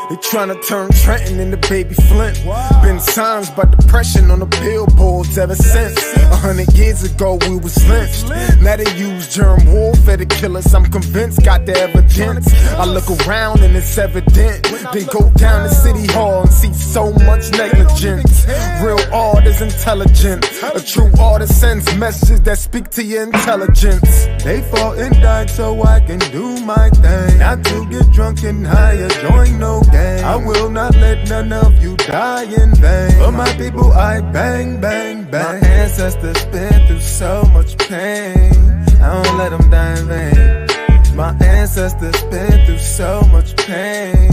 They tryna turn Trenton into Baby Flint. Been signs by depression on the billboards ever since. 100 years ago we was lynched. Now they use germ warfare to kill us. I'm convinced, got the evidence. I look around and it's evident. Then go down to City Hall and see so much negligence. Real art is intelligent. A true artist sends messages that speak to your intelligence. They fought and died so I can do my thing. Not to get drunk and high or join no gang. I will not let none of you die in vain. For my people I bang, bang, bang. My ancestors been through so much pain. I don't let them die in vain. My ancestors been through so much pain.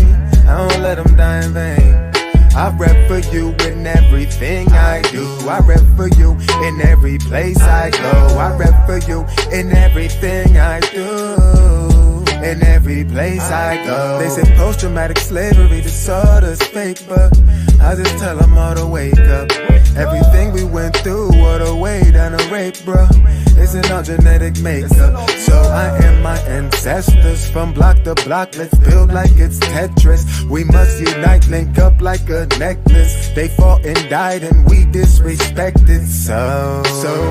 I don't let them die in vain. I rep for you in everything I do. I rep for you in every place I go. I rep for you in everything I do. In every place I go. They say post-traumatic slavery disorder's fake, but I just tell them all to wake up. Everything we went through, what a way down a rape, bro. Isn't all genetic makeup. So I am my ancestors from block to block. Let's build like it's Tetris. We must unite, link up like a necklace. They fought and died and we disrespected. So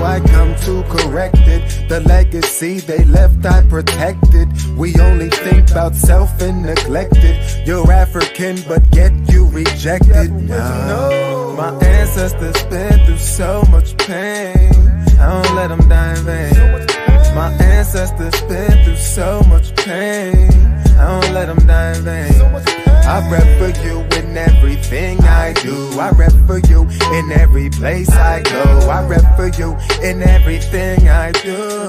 I come to correct it. The legacy they left I protected. We only think about self and neglected. You're African but yet you rejected. No. My ancestors been through so much pain. I don't let them die in vain. My ancestors been through so much pain. I don't let them die in vain. I rep for you in everything I do. I rep for you in every place I go. I rep for you in everything I do.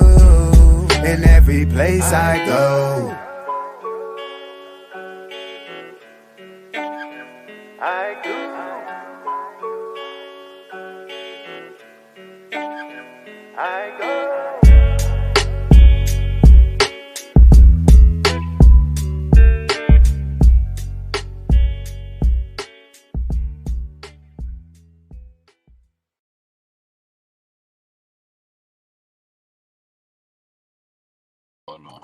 In every place I go. I do. I go. Oh no.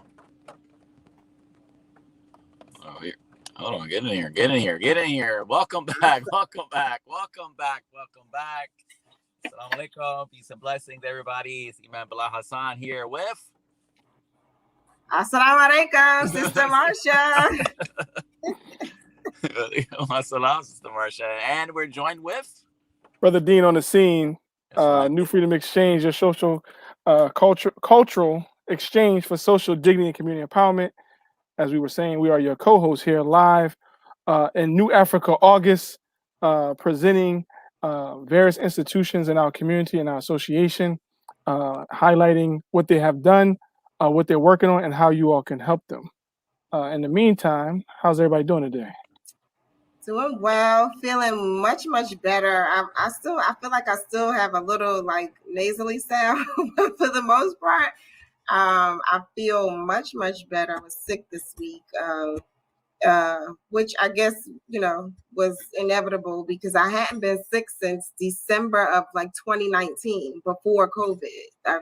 Oh, here. Hold on, get in here, get in here, get in here. Welcome back, welcome back, welcome back, welcome back. Assalamu alaikum, peace and blessings, everybody. It's Imam Bilal Hassan here with Assalamu alaikum, Sister Marsha. Assalam, Sister Marsha. And we're joined with Brother Deen on the scene. New Freedom Exchange, your social cultural exchange for social dignity and community empowerment. As we were saying, we are your co-hosts here live in New Africa, August, presenting various institutions in our community and our association, highlighting what they have done, what they're working on, and how you all can help them. In the meantime, how's everybody doing today? Doing well, feeling much better. I feel like I still have a little like nasally sound, but for the most part, I feel much better. I was sick this week, which I guess was inevitable because I hadn't been sick since December of like 2019, before COVID.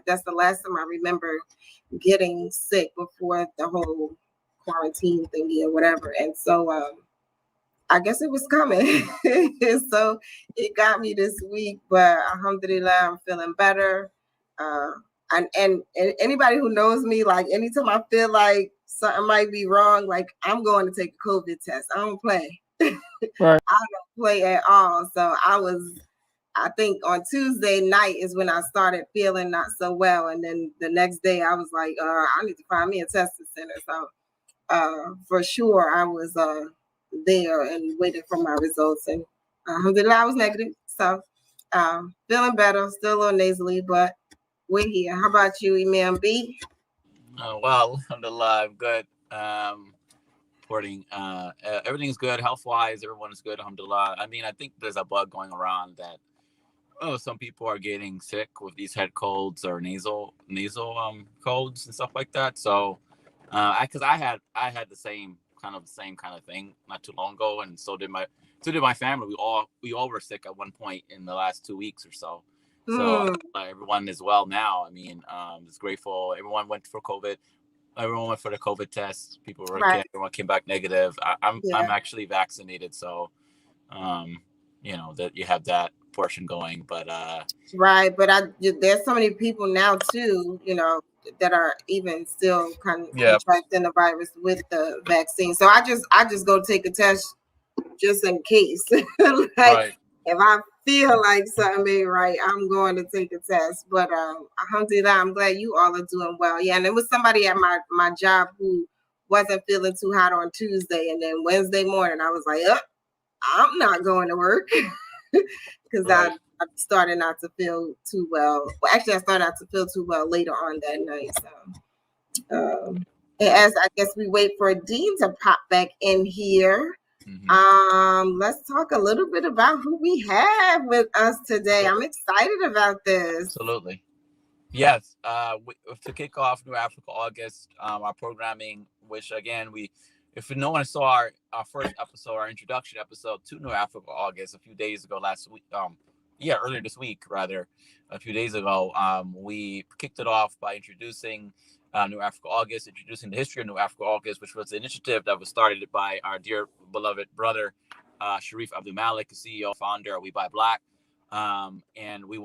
That's the last time I remember getting sick before the whole quarantine thingy or whatever, and so. I guess it was coming. So it got me this week, but alhamdulillah, I'm feeling better. And anybody who knows me, like anytime I feel like something might be wrong, like I'm going to take a COVID test. I don't play. Right. I don't play at all. So I think on Tuesday night is when I started feeling not so well. And then the next day I was like, I need to find me a testing center. So for sure I was there and waiting for my results, and alhamdulillah I was negative, so feeling better, still a little nasally, but we're here. How about you, Imam B? Well, alhamdulillah, I'm good. Reporting everything's good health wise, everyone is good, alhamdulillah. I mean, I think there's a bug going around that some people are getting sick with these head colds or nasal colds and stuff like that. So because I had the same kind of thing not too long ago, and so did my family. We all were sick at one point in the last 2 weeks or so. So everyone is well now. I mean, just grateful everyone went for COVID. everyone went for the COVID test. People were Right. everyone came back negative. I'm Yeah. actually vaccinated, so that you have that portion going. But right. But there's so many people now too, that are even still contracting the virus with the vaccine. So I just go take a test just in case. right. If I feel like something ain't right, I'm going to take a test. But alhamdulillah, I'm glad you all are doing well. Yeah, and there was somebody at my job who wasn't feeling too hot on Tuesday, and then Wednesday morning I was like, I'm not going to work because Right. I started not to feel too well. Well, actually, I started not to feel too well later on that night. So, and as I guess we wait for Deen to pop back in here. Let's talk a little bit about who we have with us today. I'm excited about this. Absolutely. Yes. To kick off New Africa August, our programming, which again if no one saw our first episode, our introduction episode to New Africa August a few days ago earlier this week, rather, a few days ago, we kicked it off by introducing New Africa August, introducing the history of New Africa August, which was an initiative that was started by our dear beloved brother, Sharif Abdul Malik, CEO, founder of We Buy Black. And we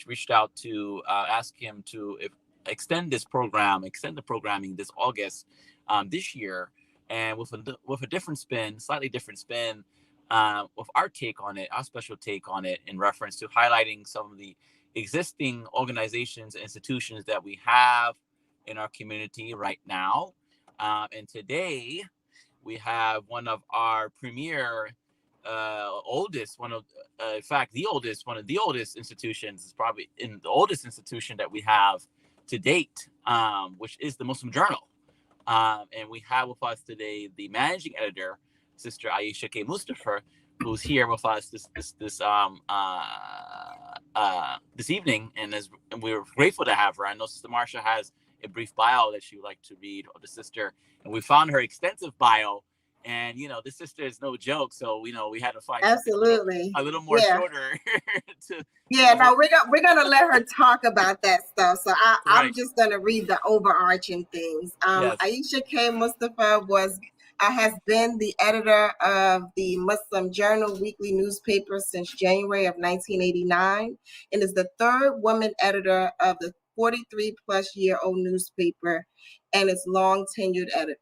reached out to ask him to extend the programming this August, this year, and with a different spin, slightly different spin, with our take on it, our special take on it, in reference to highlighting some of the existing organizations, institutions that we have in our community right now. And today we have one of our premier, oldest, one of the oldest institutions, is probably in the oldest institution that we have to date, which is the Muslim Journal. And we have with us today the managing editor, Sister Ayesha K. Mustafa, who's here with us this evening, and we're grateful to have her. I know Sister Marsha has a brief bio that she would like to read of the sister, and we found her extensive bio. And the sister is no joke, so we had to find absolutely a little more shorter. We're gonna let her talk about that stuff. So I'm Right. just gonna read the overarching things. Yes. Ayesha K. Mustafa has been the editor of the Muslim Journal weekly newspaper since January of 1989, and is the third woman editor of the 43-plus-year-old newspaper and its long tenured editor.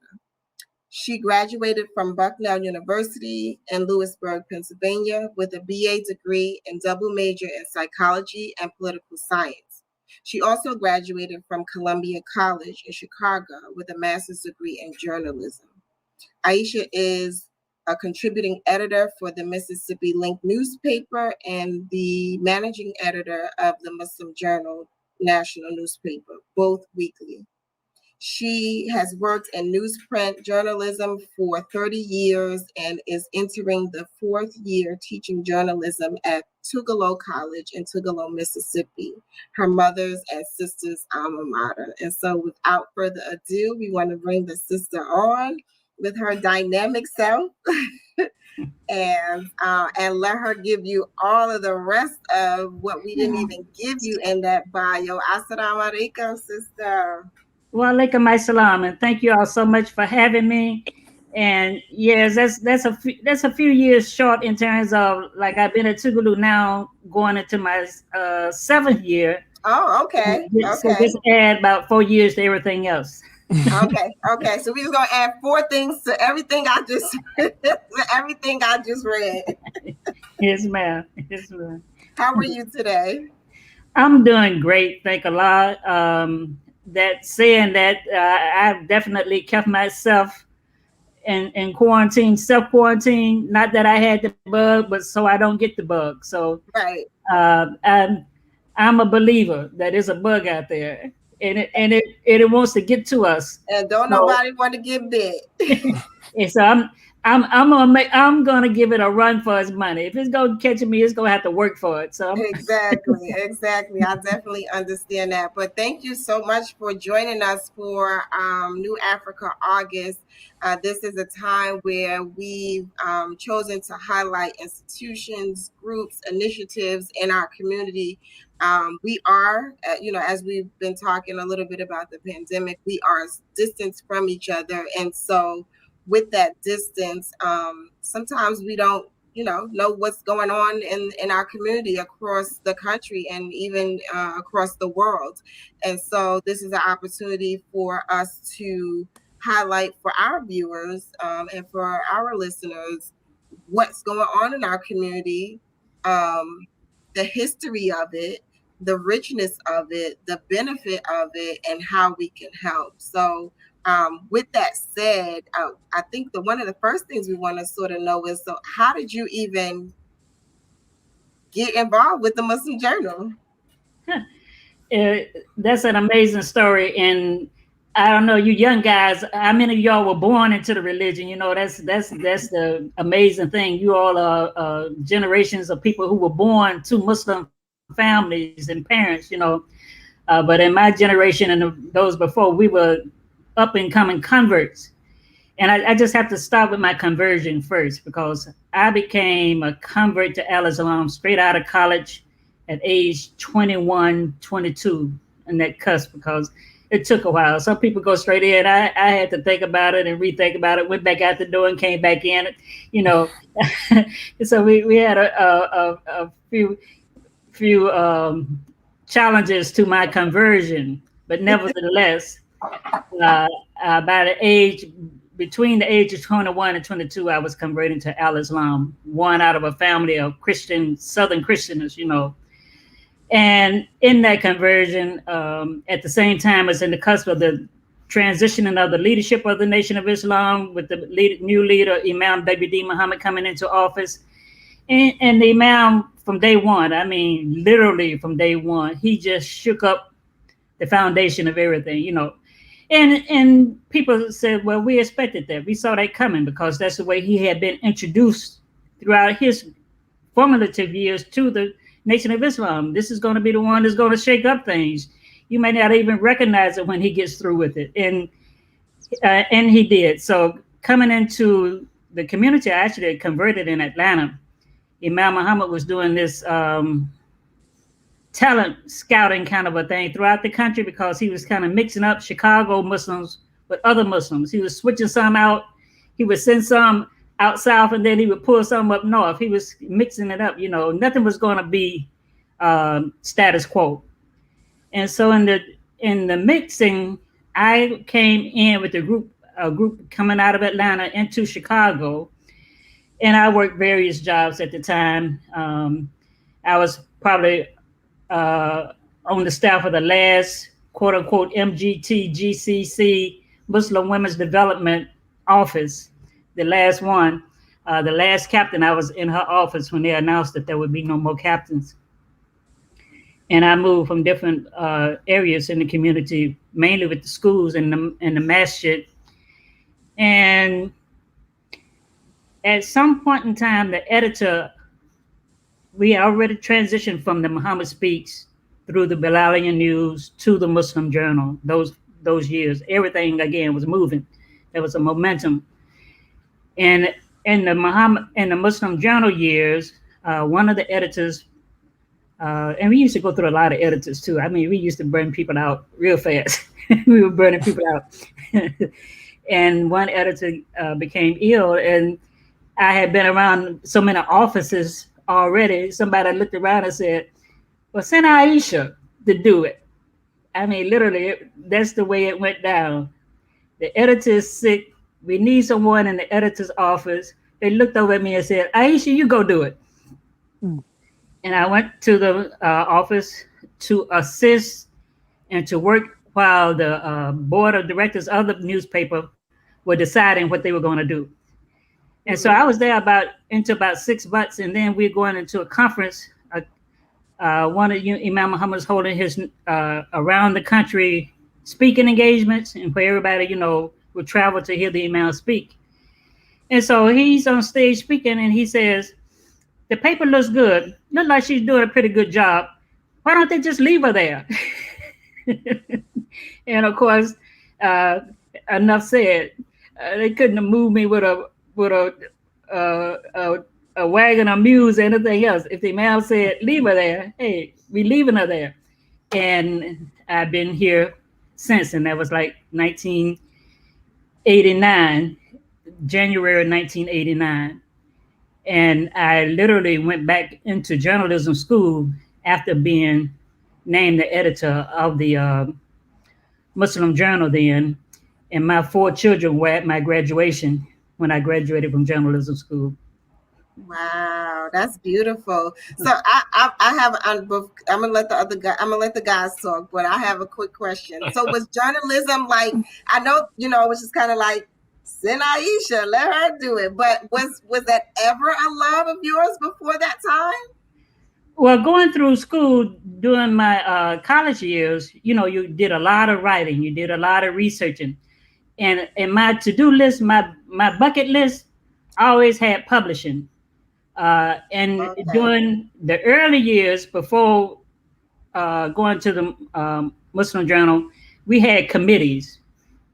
She graduated from Bucknell University in Lewisburg, Pennsylvania, with a BA degree and double major in psychology and political science. She also graduated from Columbia College in Chicago with a master's degree in journalism. Ayesha is a contributing editor for the Mississippi Link newspaper and the managing editor of the Muslim Journal national newspaper, both weekly. She has worked in newsprint journalism for 30 years and is entering the fourth year teaching journalism at Tugelo College in Tugelo, Mississippi, her mother's and sister's alma mater. And so without further ado, we want to bring the sister on with her dynamic self and let her give you all of the rest of what we didn't even give you in that bio. Assalamu alaikum, sister. Wa alaikum assalam, and thank you all so much for having me. And yes, that's a few years short in terms of, like, I've been at Tugulu now going into my 7th year. Oh, okay. So just add about 4 years to everything else. Okay. So we're gonna add 4 things to everything I just read. Yes, ma'am. How are you today? I'm doing great, thank Allah. That saying that, I've definitely kept myself in quarantine, self-quarantine. Not that I had the bug, but so I don't get the bug. So right. I'm a believer that there's a bug out there, and it wants to get to us. And don't nobody want to get bit. And so I'm gonna give it a run for its money. If it's gonna catch me, it's gonna have to work for it. So exactly. I definitely understand that. But thank you so much for joining us for New Africa August. This is a time where we've chosen to highlight institutions, groups, initiatives in our community. We are, as we've been talking a little bit about the pandemic, we are distanced from each other. And so with that distance, sometimes we don't know what's going on in our community across the country and even across the world. And so this is an opportunity for us to highlight for our viewers and for our listeners what's going on in our community, the history of it, the richness of it, the benefit of it, and how we can help. So with that said, I think one of the first things we want to sort of know is, so how did you even get involved with the Muslim Journal? That's an amazing story. And I don't know, you young guys, how many of y'all were born into the religion? You know, that's the amazing thing. You all are generations of people who were born to Muslim families and parents. But in my generation and those before, we were up and coming converts. And I just have to start with my conversion first, because I became a convert to Al Islam straight out of college at age 21, 22, in that cusp, because it took a while. Some people go straight in. I had to think about it and rethink about it, went back out the door and came back in. So we had a few challenges to my conversion, but nevertheless, by the age between the age of 21 and 22, I was converting to Al Islam, one out of a family of Southern Christians, And in that conversion, at the same time as in the cusp of the transitioning of the leadership of the Nation of Islam, with the new leader, Imam Deen Muhammad, coming into office. And the Imam, from day one, I mean, literally from day one, he just shook up the foundation of everything, And people said, well, we expected that. We saw that coming, because that's the way he had been introduced throughout his formative years to the Nation of Islam. This is going to be the one that's going to shake up things. You may not even recognize it when he gets through with it. And he did. So coming into the community, I actually converted in Atlanta. Imam Muhammad was doing this talent scouting kind of a thing throughout the country, because he was kind of mixing up Chicago Muslims with other Muslims. He was switching some out. He would send some out south, and then he would pull some up north. He was mixing it up. Nothing was going to be status quo. And so in the mixing, I came in with a group coming out of Atlanta into Chicago, and I worked various jobs at the time. I was probably on the staff of the last quote unquote MGT GCC Muslim Women's Development Office, the last one. The last captain, I was in her office when they announced that there would be no more captains. And I moved from different areas in the community, mainly with the schools and the masjid. And at some point in time, the editor, we already transitioned from the Muhammad Speaks through the Bilalian News to the Muslim Journal. Those years, everything again was moving. There was a momentum. And in the Muslim Journal years, one of the editors, and we used to go through a lot of editors too. I mean, we used to burn people out real fast. We were burning people out. And one editor became ill, and I had been around so many offices already. Somebody looked around and said, well, send Ayesha to do it. I mean, literally, that's the way it went down. The editor is sick. We need someone in the editor's office. They looked over at me and said, Ayesha, you go do it. And I went to the office to assist and to work while the board of directors of the newspaper were deciding what they were going to do. And so I was there about 6 months, and then we're going into a conference. One of Imam Muhammad was holding his around the country speaking engagements, and where everybody, would travel to hear the Imam speak. And so he's on stage speaking, and he says, "The paper looks good. Looks like she's doing a pretty good job. Why don't they just leave her there?" And of course, uh, enough said. They couldn't have moved me with a wagon or muse or anything else. If the man said leave her there, hey, we leaving her there. And I've been here since, and that was like 1989, January 1989. And I literally went back into journalism school after being named the editor of the Muslim Journal then. And my 4 children were at my graduation when I graduated from journalism school. Wow, that's beautiful. So I have I'm gonna let the guys talk, but I have a quick question. So was journalism like, I know it was just kind of like, send Ayesha, let her do it, but was that ever a love of yours before that time? Well, going through school during my college years, you did a lot of writing, you did a lot of researching, and in my to-do list, my bucket list, I always had publishing. And Okay. during the early years before going to the Muslim Journal, we had committees.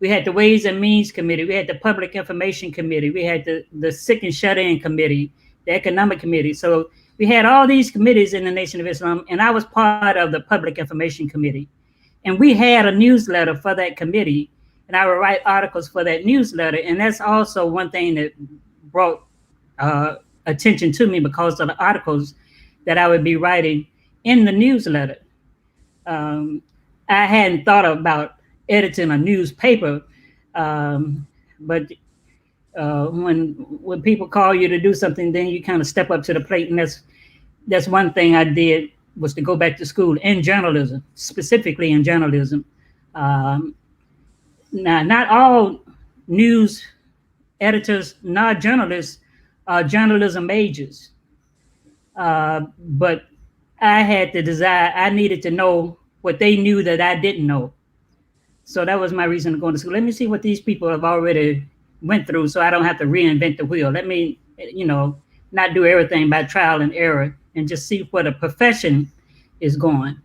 We had the Ways and Means Committee. We had the Public Information Committee. We had the Sick and Shut-In Committee, the Economic Committee. So we had all these committees in the Nation of Islam, and I was part of the Public Information Committee. And we had a newsletter for that committee, and I would write articles for that newsletter. And that's also one thing that brought attention to me, because of the articles that I would be writing in the newsletter. I hadn't thought about editing a newspaper, but when people call you to do something, then you kind of step up to the plate, and that's one thing I did, was to go back to school in journalism, specifically in journalism. Now, not all news editors, not journalists, are journalism majors, but I had the desire. I needed to know what they knew that I didn't know. So that was my reason to go to school. Let me see what these people have already went through, so I don't have to reinvent the wheel. Let me, not do everything by trial and error, and just see where the profession is going.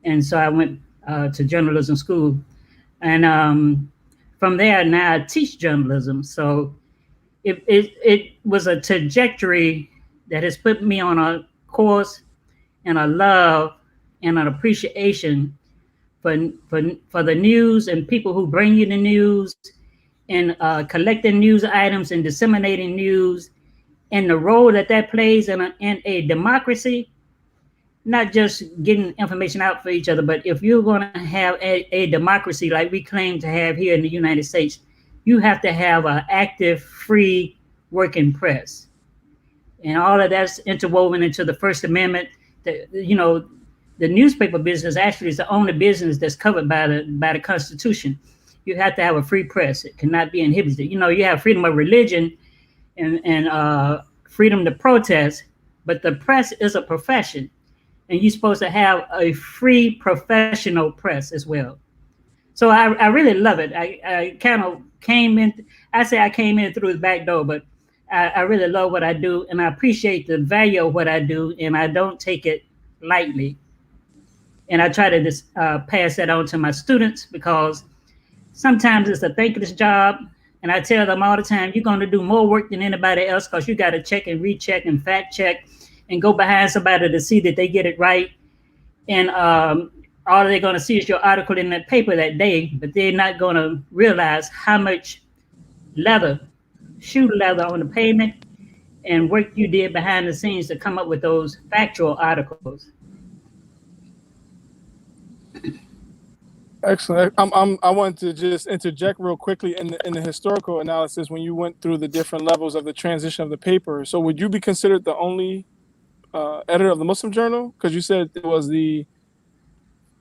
And so I went to journalism school, and from there, now I teach journalism. So it was a trajectory that has put me on a course and a love and an appreciation for the news and people who bring you the news, and collecting news items and disseminating news, and the role that plays in a democracy. Not just getting information out for each other, but if you're going to have a democracy like we claim to have here in the United States, you have to have an active, free, working press. And all of that's interwoven into the First Amendment. The newspaper business actually is the only business that's covered by the Constitution. You have to have a free press. It cannot be inhibited. You have freedom of religion and freedom to protest, but the press is a profession, and you're supposed to have a free professional press as well. So I really love it. I kind of came in. I say I came in through the back door, but I really love what I do, and I appreciate the value of what I do, and I don't take it lightly. And I try to just pass that on to my students, because sometimes it's a thankless job. And I tell them all the time, you're going to do more work than anybody else, because you got to check and recheck and fact check and go behind somebody to see that they get it right. And all they're going to see is your article in that paper that day, but they're not going to realize how much shoe leather on the pavement, and work you did behind the scenes to come up with those factual articles. Excellent. I want to just interject real quickly in the historical analysis, when you went through the different levels of the transition of the paper. So would you be considered the only editor of the Muslim Journal? Because you said it was the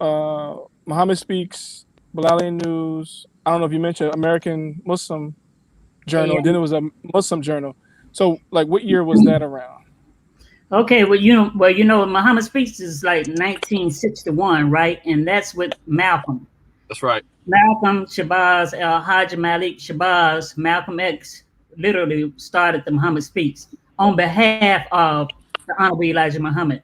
Muhammad Speaks, Bilalian News. I don't know if you mentioned American Muslim Journal. Yeah. Then it was a Muslim Journal. So, like, what year was that around? Okay, well, Muhammad Speaks is like 1961, right? And that's with Malcolm. That's right. Malcolm Shabazz, Hajj Malik Shabazz, Malcolm X literally started the Muhammad Speaks on behalf of the Honorable Elijah Muhammad.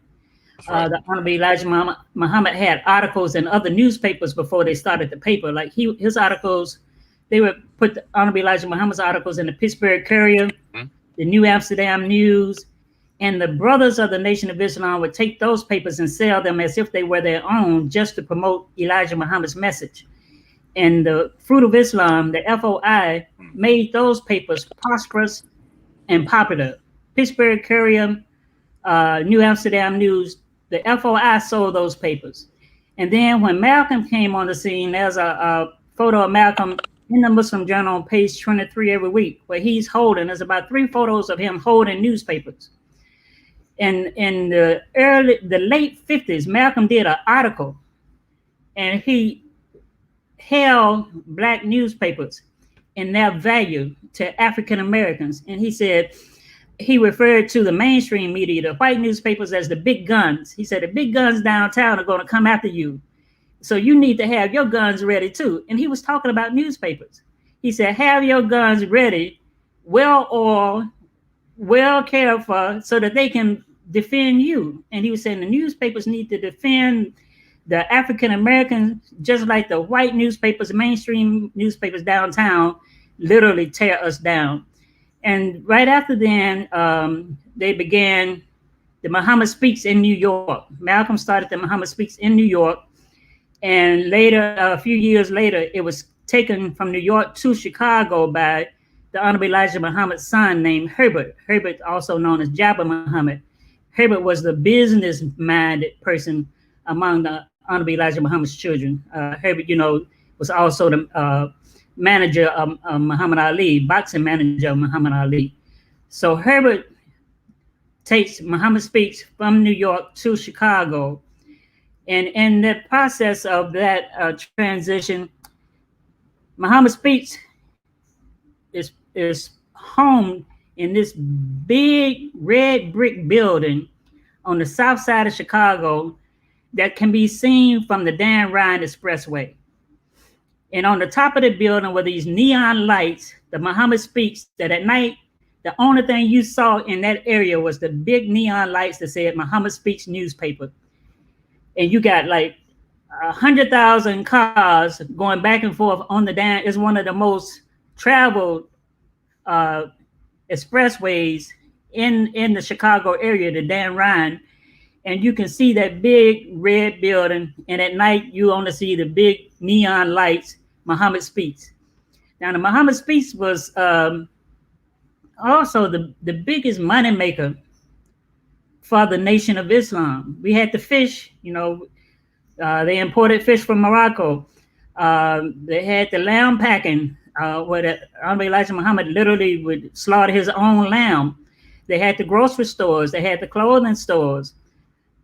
Right. The Honorable Elijah Muhammad had articles in other newspapers before they started the paper. Like his articles, they would put the Honorable Elijah Muhammad's articles in the Pittsburgh Courier, the New Amsterdam News, and the Brothers of the Nation of Islam would take those papers and sell them as if they were their own, just to promote Elijah Muhammad's message. And the Fruit of Islam, the FOI, made those papers prosperous and popular. Pittsburgh Courier, New Amsterdam News, the FOI sold those papers. And then when Malcolm came on the scene, there's a photo of Malcolm in the Muslim Journal on page 23 every week, where he's holding, there's about 3 photos of him holding newspapers. And in the late 50s, Malcolm did an article, and he held Black newspapers and their value to African Americans. And he said, he referred to the mainstream media, the white newspapers, as the big guns. He said, the big guns downtown are going to come after you. So you need to have your guns ready too. And he was talking about newspapers. He said, have your guns ready, well oiled, well cared for, so that they can defend you. And he was saying the newspapers need to defend the African Americans, just like the white newspapers, mainstream newspapers downtown, literally tear us down. And right after then, they began the Muhammad Speaks in New York. Malcolm started the Muhammad Speaks in New York. And later, a few years later, it was taken from New York to Chicago by the Honorable Elijah Muhammad's son named Herbert. Herbert, also known as Jabbar Muhammad. Herbert was the business-minded person among the Honorable Elijah Muhammad's children. Herbert, was also the manager of Muhammad Ali, boxing manager of Muhammad Ali. So Herbert takes Muhammad Speaks from New York to Chicago. And in the process of that transition, Muhammad Speaks is homed in this big red brick building on the south side of Chicago that can be seen from the Dan Ryan Expressway. And on the top of the building were these neon lights, the Muhammad Speaks, that at night, the only thing you saw in that area was the big neon lights that said Muhammad Speaks newspaper. And you got like 100,000 cars going back and forth on the Dan. It's one of the most traveled expressways in the Chicago area, the Dan Ryan. And you can see that big red building, and at night you only see the big neon lights, Muhammad Speaks. Now the Muhammad Speaks was also the biggest money maker for the Nation of Islam. We had the fish, they imported fish from Morocco. They had the lamb packing, where the Honorable Elijah Muhammad literally would slaughter his own lamb. They had the grocery stores. They had the clothing stores.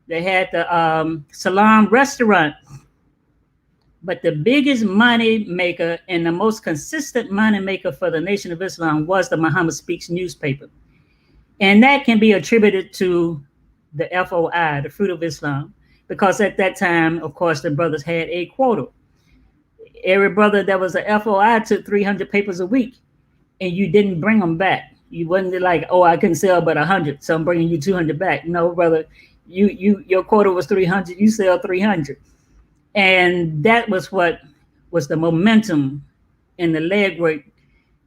They had the Salam restaurant. But the biggest money maker and the most consistent money maker for the Nation of Islam was the Muhammad Speaks newspaper. And that can be attributed to the FOI, the Fruit of Islam, because at that time, of course, the brothers had a quota. Every brother that was a FOI took 300 papers a week, and you didn't bring them back. You wasn't like, oh, I can sell but 100, so I'm bringing you 200 back. No, brother, your quota was 300, you sell 300. And that was what was the momentum and the legwork.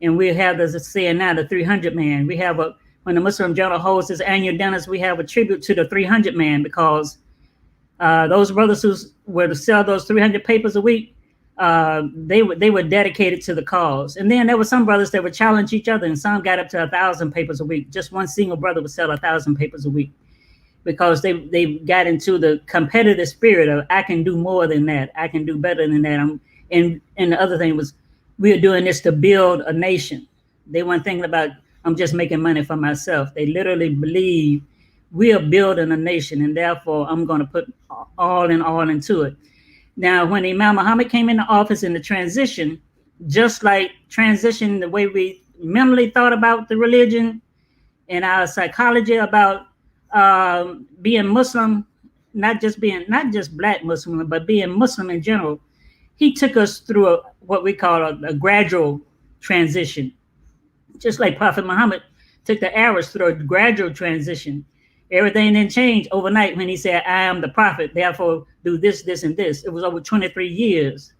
And we have, as I say now, the 300 man. We have when the Muslim Journal holds its annual dinners, we have a tribute to the 300 man, because those brothers who were to sell those 300 papers a week, they were dedicated to the cause. And then there were some brothers that would challenge each other, and some got up to 1,000 papers a week. Just one single brother would sell 1,000 papers a week, because they got into the competitive spirit of, I can do more than that. I can do better than that. And the other thing was, we are doing this to build a nation. They weren't thinking about, I'm just making money for myself. They literally believe we are building a nation, and therefore I'm going to put all into it. Now, when Imam Muhammad came into office in the transition, just like transition, the way we mentally thought about the religion and our psychology about being Muslim, not just Black Muslim, but being Muslim in general, he took us through what we call a gradual transition. Just like Prophet Muhammad took the Arabs through a gradual transition. Everything didn't change overnight when he said, I am the prophet, therefore do this, this, and this. It was over 23 years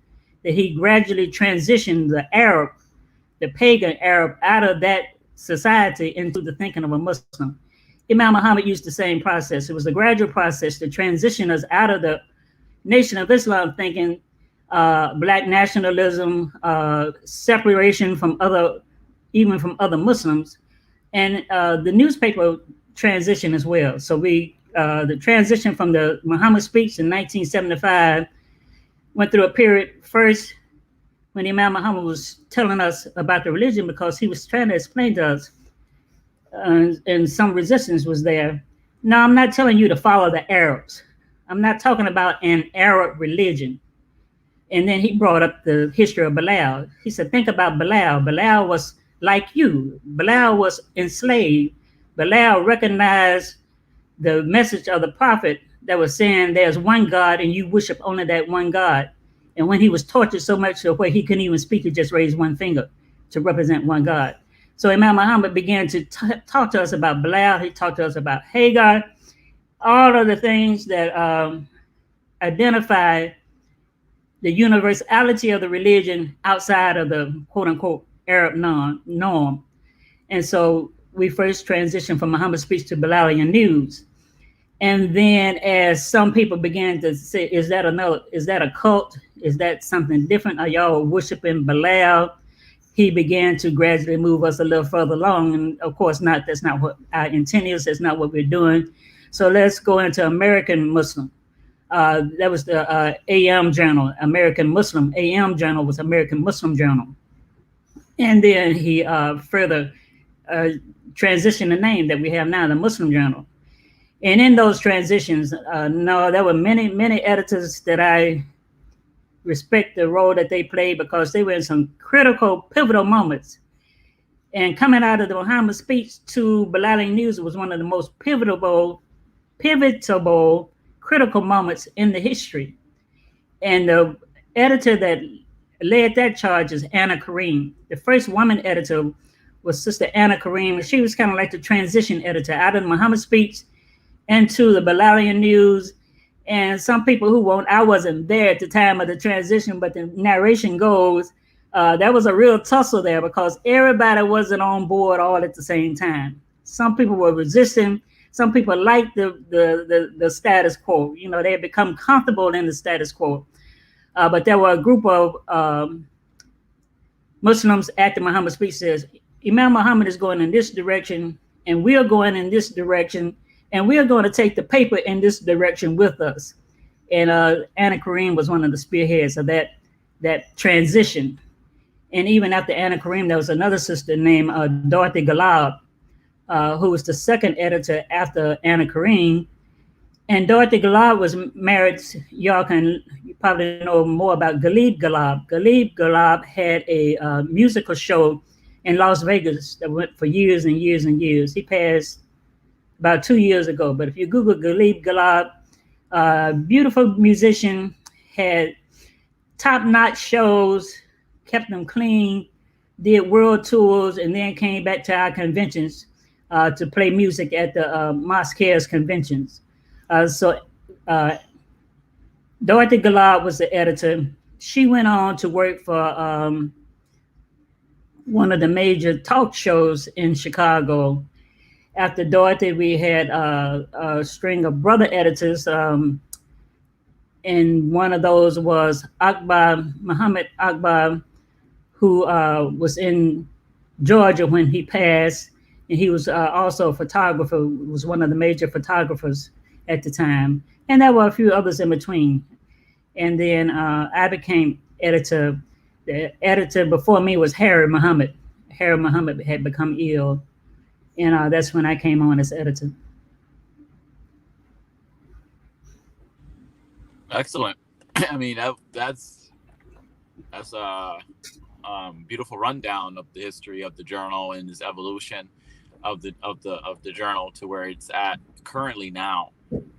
that he gradually transitioned the Arab, the pagan Arab, out of that society into the thinking of a Muslim. Imam Muhammad used the same process. It was a gradual process to transition us out of the Nation of Islam thinking, black nationalism, separation from other, even from other Muslims, and the newspaper transition as well. So the transition from the Muhammad speech in 1975 went through a period first when Imam Muhammad was telling us about the religion, because he was trying to explain to us, and some resistance was there. No, I'm not telling you to follow the Arabs. I'm not talking about an Arab religion. And then he brought up the history of Bilal. He said, think about Bilal. Bilal was like you. Bilal was enslaved. Bilal recognized the message of the prophet that was saying there's one God and you worship only that one God. And when he was tortured so much to where he couldn't even speak, he just raised one finger to represent one God. So Imam Muhammad began to talk to us about Bilal. He talked to us about Hagar, all of the things that identify the universality of the religion outside of the quote unquote Arab norm. And so we first transitioned from Muhammad's speech to Bilalian news. And then as some people began to say, is that a cult? Is that something different? Are y'all worshiping Bilal? He began to gradually move us a little further along. And of course, that's not what our intent is. That's not what we're doing. So let's go into American Muslim. That was the AM Journal, American Muslim. AM Journal was American Muslim Journal. And then he further transitioned the name that we have now, the Muslim Journal. And in those transitions, there were many editors that I respect the role that they played, because they were in some critical, pivotal moments. And coming out of the Muhammad speech to Bilalian News was one of the most pivotal, critical moments in the history. And the editor that led that charge is Anna Kareem. The first woman editor was Sister Anna Kareem. She was kind of like the transition editor out of the Muhammad speech into the Bilalian News. And some people who won't, I wasn't there at the time of the transition, but the narration goes, there was a real tussle there, because everybody wasn't on board all at the same time. Some people were resisting. Some people liked the status quo. You know, they had become comfortable in the status quo. But there were a group of Muslims at the Muhammad speech says, Imam Muhammad is going in this direction, and we are going in this direction, and we are going to take the paper in this direction with us. And Anna Kareem was one of the spearheads of that transition. And even after Anna Kareem, there was another sister named Dorothy Galab, who was the second editor after Anna Kareem. And Dorothy Galab was married, you probably know more about Galib Galab. Galib Galab had a musical show in Las Vegas that went for years and years and years. He passed about 2 years ago. But if you Google Galib Galab, beautiful musician, had top-notch shows, kept them clean, did world tours, and then came back to our conventions to play music at the Mosque's conventions. So Dorothy Galab was the editor. She went on to work for one of the major talk shows in Chicago. After Dorothy, we had a string of brother editors, and one of those was Muhammad Akbar, who was in Georgia when he passed, and he was also a photographer, was one of the major photographers at the time. And there were a few others in between. And then I became editor. The editor before me was Harry Muhammad. Harry Muhammad had become ill, and that's when I came on as editor. Excellent. I mean, that's a beautiful rundown of the history of the journal and its evolution of the journal to where it's at currently now.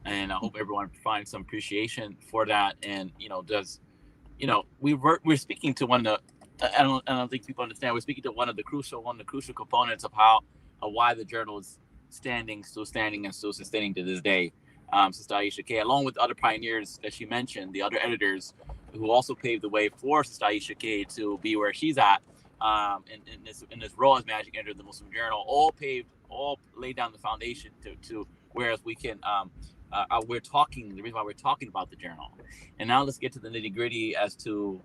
And I hope everyone finds some appreciation for that. And we're speaking to one of I don't think people understand. We're speaking to one of the crucial components of why the journal is still standing, and still sustaining to this day. Sister Ayesha K, along with other pioneers that she mentioned, the other editors who also paved the way for Sister Ayesha K to be where she's at, in this role as managing editor of the Muslim Journal, all laid down the foundation to whereas we can we're talking, the reason why we're talking about the journal. And now let's get to the nitty gritty as to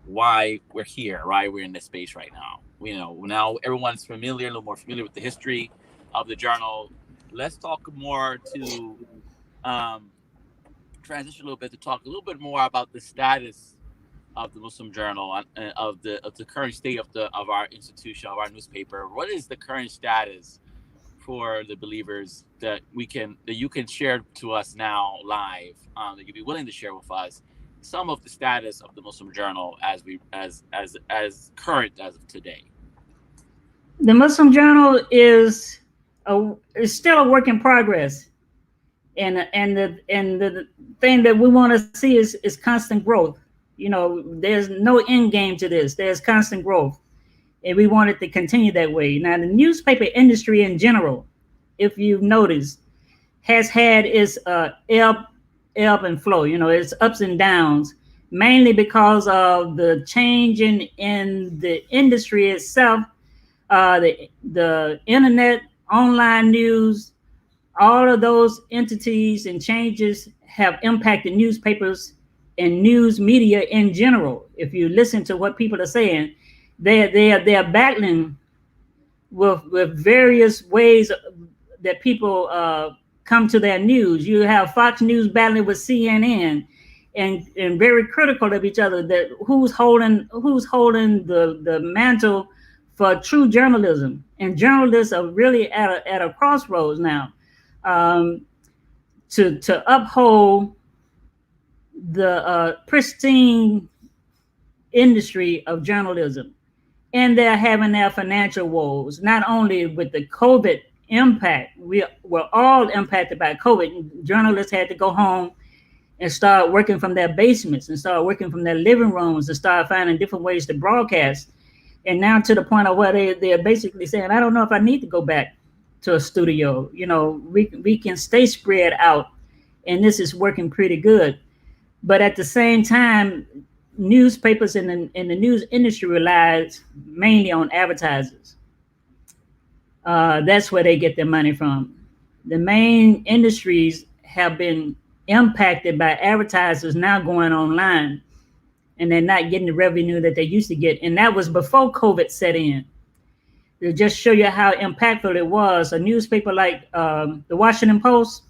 why we're here, right? We're in this space right now. Now everyone's a little more familiar with the history of the journal. Let's talk more to transition a little bit to talk a little bit more about the status of the Muslim Journal, of the current state of our institution, of our newspaper. What is the current status for the believers that you can share to us now live, that you'd be willing to share with us some of the status of the Muslim Journal as current as of today? The Muslim Journal is still a work in progress, and the thing that we want to see is constant growth. There's no end game to this. There's constant growth, and we want it to continue that way. Now, the newspaper industry in general, if you've noticed, has had its ebb and flow. It's ups and downs, mainly because of the change in the industry itself, the internet, online news, all of those entities and changes have impacted newspapers and news media in general. If you listen to what people are saying, they're battling with various ways that people come to their news. You have Fox News battling with CNN, and very critical of each other. That who's holding the mantle for true journalism, and journalists are really at a crossroads now, to uphold the pristine industry of journalism. And they're having their financial woes, not only with the COVID impact. We're all impacted by COVID. Journalists had to go home and start working from their basements and start working from their living rooms and start finding different ways to broadcast. And now to the point of where they're basically saying, I don't know if I need to go back to a studio. We can stay spread out, and this is working pretty good. But at the same time, newspapers in the news industry relies mainly on advertisers. That's where they get their money from. The main industries have been impacted by advertisers now going online, and they're not getting the revenue that they used to get. And that was before COVID set in. To just show you how impactful it was, a newspaper like the Washington Post.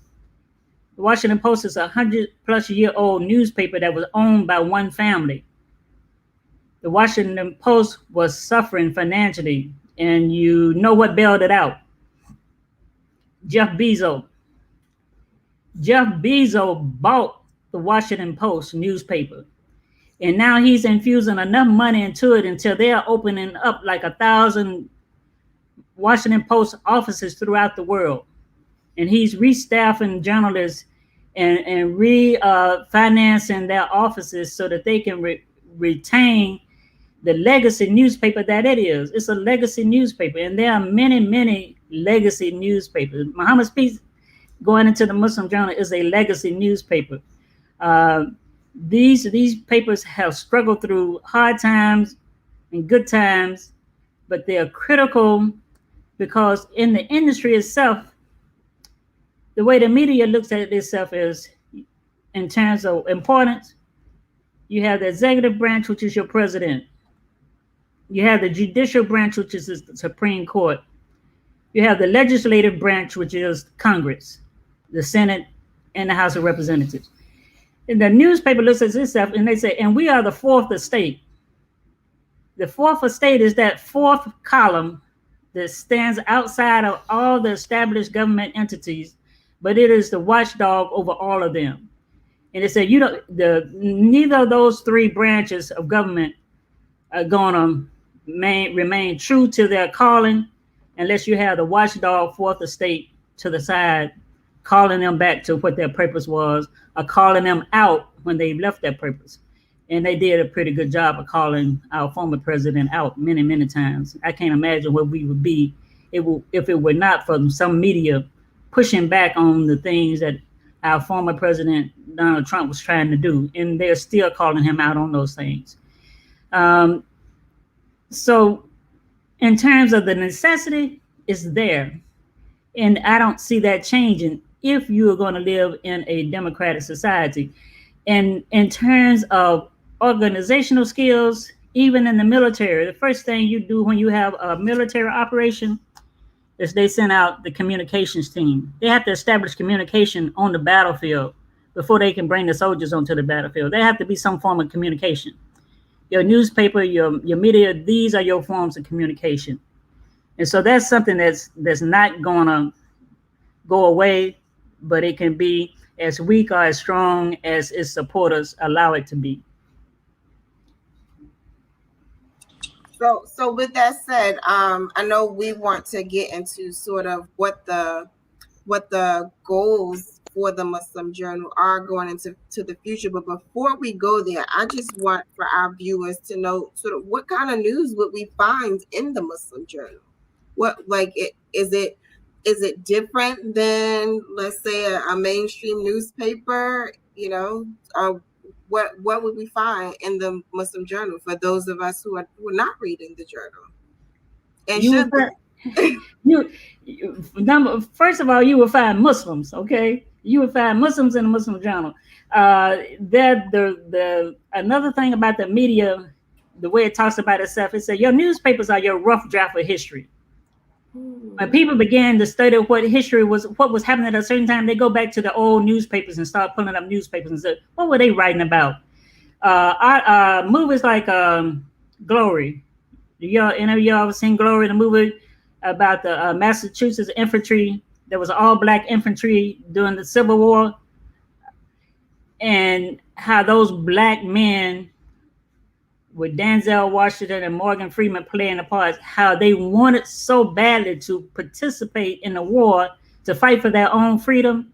The Washington Post is a 100-plus-year-old newspaper that was owned by one family. The Washington Post was suffering financially, and you know what bailed it out? Jeff Bezos. Jeff Bezos bought the Washington Post newspaper, and now he's infusing enough money into it until they are opening up like 1,000 Washington Post offices throughout the world. And he's restaffing journalists and financing their offices so that they can retain the legacy newspaper that it is. It's a legacy newspaper, and there are many, many legacy newspapers. Muhammad's Peace, going into the Muslim Journal, is a legacy newspaper. These papers have struggled through hard times and good times, but they are critical because in the industry itself, the way the media looks at itself is in terms of importance. You have the executive branch, which is your president. You have the judicial branch, which is the Supreme Court. You have the legislative branch, which is Congress, the Senate, and the House of Representatives. And the newspaper looks at itself and they say, and we are the fourth estate. The fourth estate is that fourth column that stands outside of all the established government entities, but it is the watchdog over all of them. And it said, neither of those three branches of government are going to remain true to their calling unless you have the watchdog fourth estate to the side, calling them back to what their purpose was, or calling them out when they left their purpose. And they did a pretty good job of calling our former president out many, many times. I can't imagine where we would be if it were not for some media pushing back on the things that our former president Donald Trump was trying to do, and they're still calling him out on those things. So, in terms of the necessity, it's there, and I don't see that changing if you are going to live in a democratic society. And in terms of organizational skills, even in the military, the first thing you do when you have a military operation is they send out the communications team. They have to establish communication on the battlefield before they can bring the soldiers onto the battlefield. There have to be some form of communication. Your newspaper, your media, these are your forms of communication. And so that's something that's not going to go away, but it can be as weak or as strong as its supporters allow it to be. So with that said, I know we want to get into sort of what the goals for the Muslim Journal are going into the future. But before we go there, I just want for our viewers to know sort of what kind of news would we find in the Muslim Journal? What is it different than, let's say, a mainstream newspaper? You know, what would we find in the Muslim Journal for those of us who are not reading the journal? And first of all, you will find Muslims. Okay, you will find Muslims in the Muslim Journal. Another thing about the media, the way it talks about itself, it said your newspapers are your rough draft of history. When people began to study what was happening at a certain time, they go back to the old newspapers and start pulling up newspapers and say, what were they writing about? Movies like Glory. Any of y'all ever seen Glory, the movie about the Massachusetts infantry? There was all black infantry during the Civil War, and how those black men with Denzel Washington and Morgan Freeman playing the parts, how they wanted so badly to participate in the war to fight for their own freedom.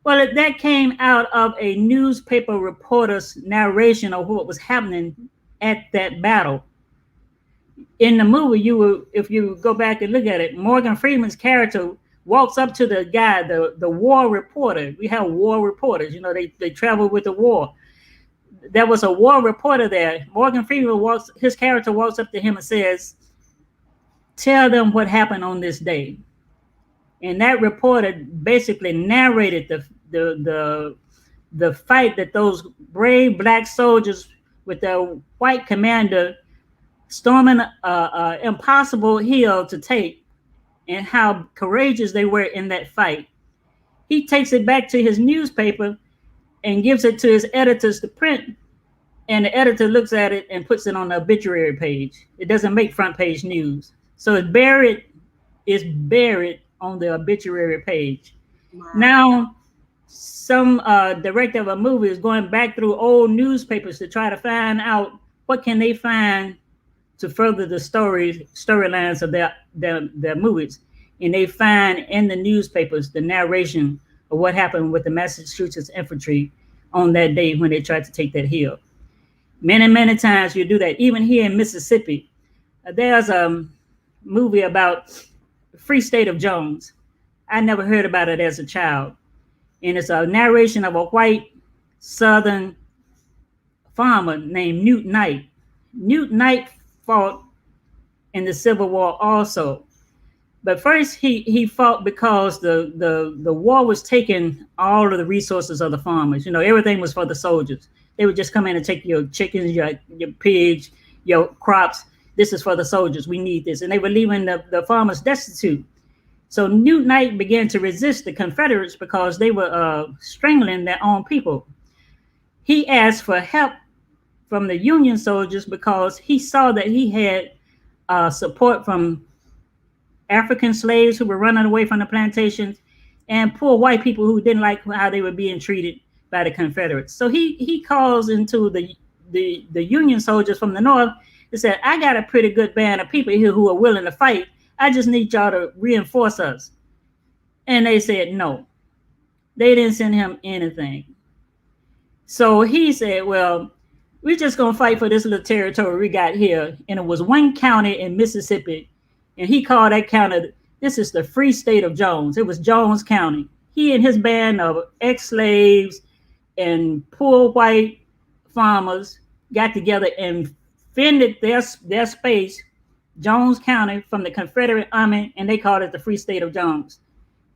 Well, that came out of a newspaper reporter's narration of what was happening at that battle. In the movie, if you go back and look at it, Morgan Freeman's character walks up to the guy, the war reporter. We have war reporters, you know, they travel with the war. There was a war reporter there. Morgan Freeman his character walks up to him and says, tell them what happened on this day. And that reporter basically narrated the fight that those brave black soldiers with their white commander storming an impossible hill to take, and how courageous they were in that fight. He takes it back to his newspaper and gives it to his editors to print, and the editor looks at it and puts it on the obituary page. It doesn't make front page news. So it's buried on the obituary page. Wow. Now, some director of a movie is going back through old newspapers to try to find out what can they find to further the storylines of their movies. And they find in the newspapers the narration of what happened with the Massachusetts infantry on that day when they tried to take that hill. Many, many times you do that. Even here in Mississippi, there's a movie about Free State of Jones. I never heard about it as a child. And it's a narration of a white Southern farmer named Newt Knight. Newt Knight fought in the Civil War also. But first he fought because the war was taking all of the resources of the farmers. You know, everything was for the soldiers. They would just come in and take your chickens, your pigs, your crops. This is for the soldiers. We need this. And they were leaving the farmers destitute. So Newt Knight began to resist the Confederates because they were strangling their own people. He asked for help from the Union soldiers because he saw that he had support from African slaves who were running away from the plantations and poor white people who didn't like how they were being treated by the Confederates. So he calls into the Union soldiers from the North and said, I got a pretty good band of people here who are willing to fight. I just need y'all to reinforce us. And they said no. They didn't send him anything. So he said, well, we're just gonna fight for this little territory we got here. And it was one county in Mississippi, and he called that county, this is the free state of Jones. It was Jones County. He and his band of ex-slaves and poor white farmers got together and fended their space, Jones County, from the Confederate Army, and they called it the Free State of Jones.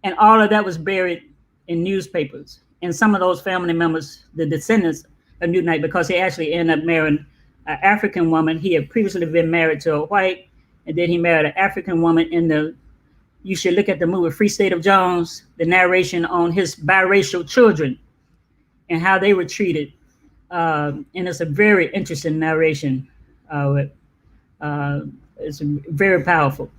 And all of that was buried in newspapers. And some of those family members, the descendants of Newton Knight, because he actually ended up marrying an African woman. He had previously been married to a white, and then he married an African woman. You should look at the movie Free State of Jones, the narration on his biracial children and how they were treated. And it's a very interesting narration. It's very powerful.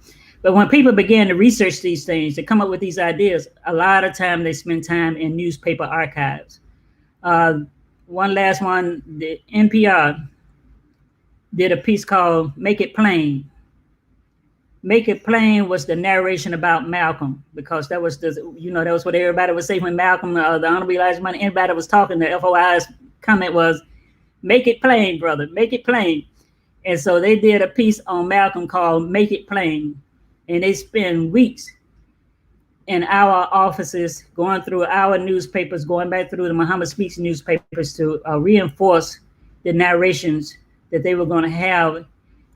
But when people began to research these things, to come up with these ideas, a lot of time they spend time in newspaper archives. One last one, the NPR did a piece called Make It Plain. Make It Plain was the narration about Malcolm, because that was that was what everybody would say when Malcolm, the Honorable Elijah Money, anybody was talking, the FOI's comment was, make it plain, brother, make it plain. And so they did a piece on Malcolm called Make It Plain. And they spend weeks in our offices, going through our newspapers, going back through the Muhammad Speaks newspapers to reinforce the narrations that they were going to have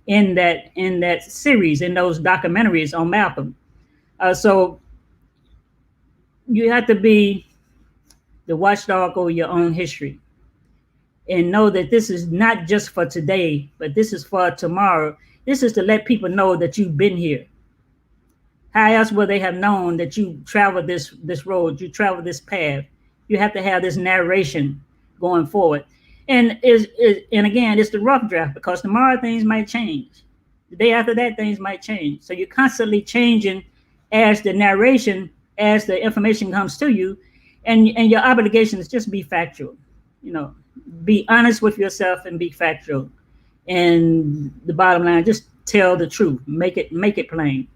in that series, in those documentaries on Malcolm. So you have to be the watchdog over your own history and know that this is not just for today, but this is for tomorrow. This is to let people know that you've been here. How else will they have known that you traveled this road, you traveled this path? You have to have this narration going forward. And again, it's the rough draft, because tomorrow things might change. The day after that, things might change. So you're constantly changing as the narration, as the information comes to you, and your obligation is just be factual. Be honest with yourself and be factual. And the bottom line, just tell the truth. Make it plain.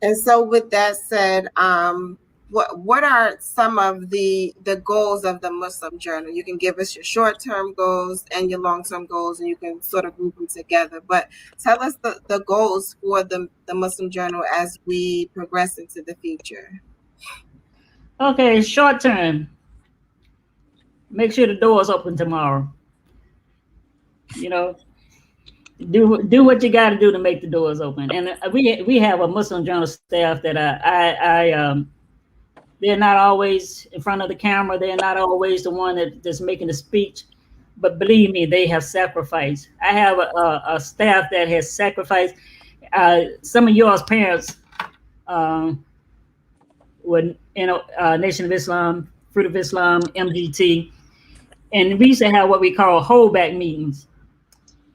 And so with that said, what are some of the goals of the Muslim Journal? You can give us your short-term goals and your long-term goals, and you can sort of group them together. But tell us the goals for the Muslim Journal as we progress into the future. Okay, short-term. Make sure the door's open tomorrow. Do what you got to do to make the doors open. And we have a Muslim Journal staff that they're not always in front of the camera. They're not always the one that's making the speech. But believe me, they have sacrificed. I have a staff that has sacrificed. Some of yours parents were in Nation of Islam, Fruit of Islam, MGT. And we used to have what we call holdback meetings.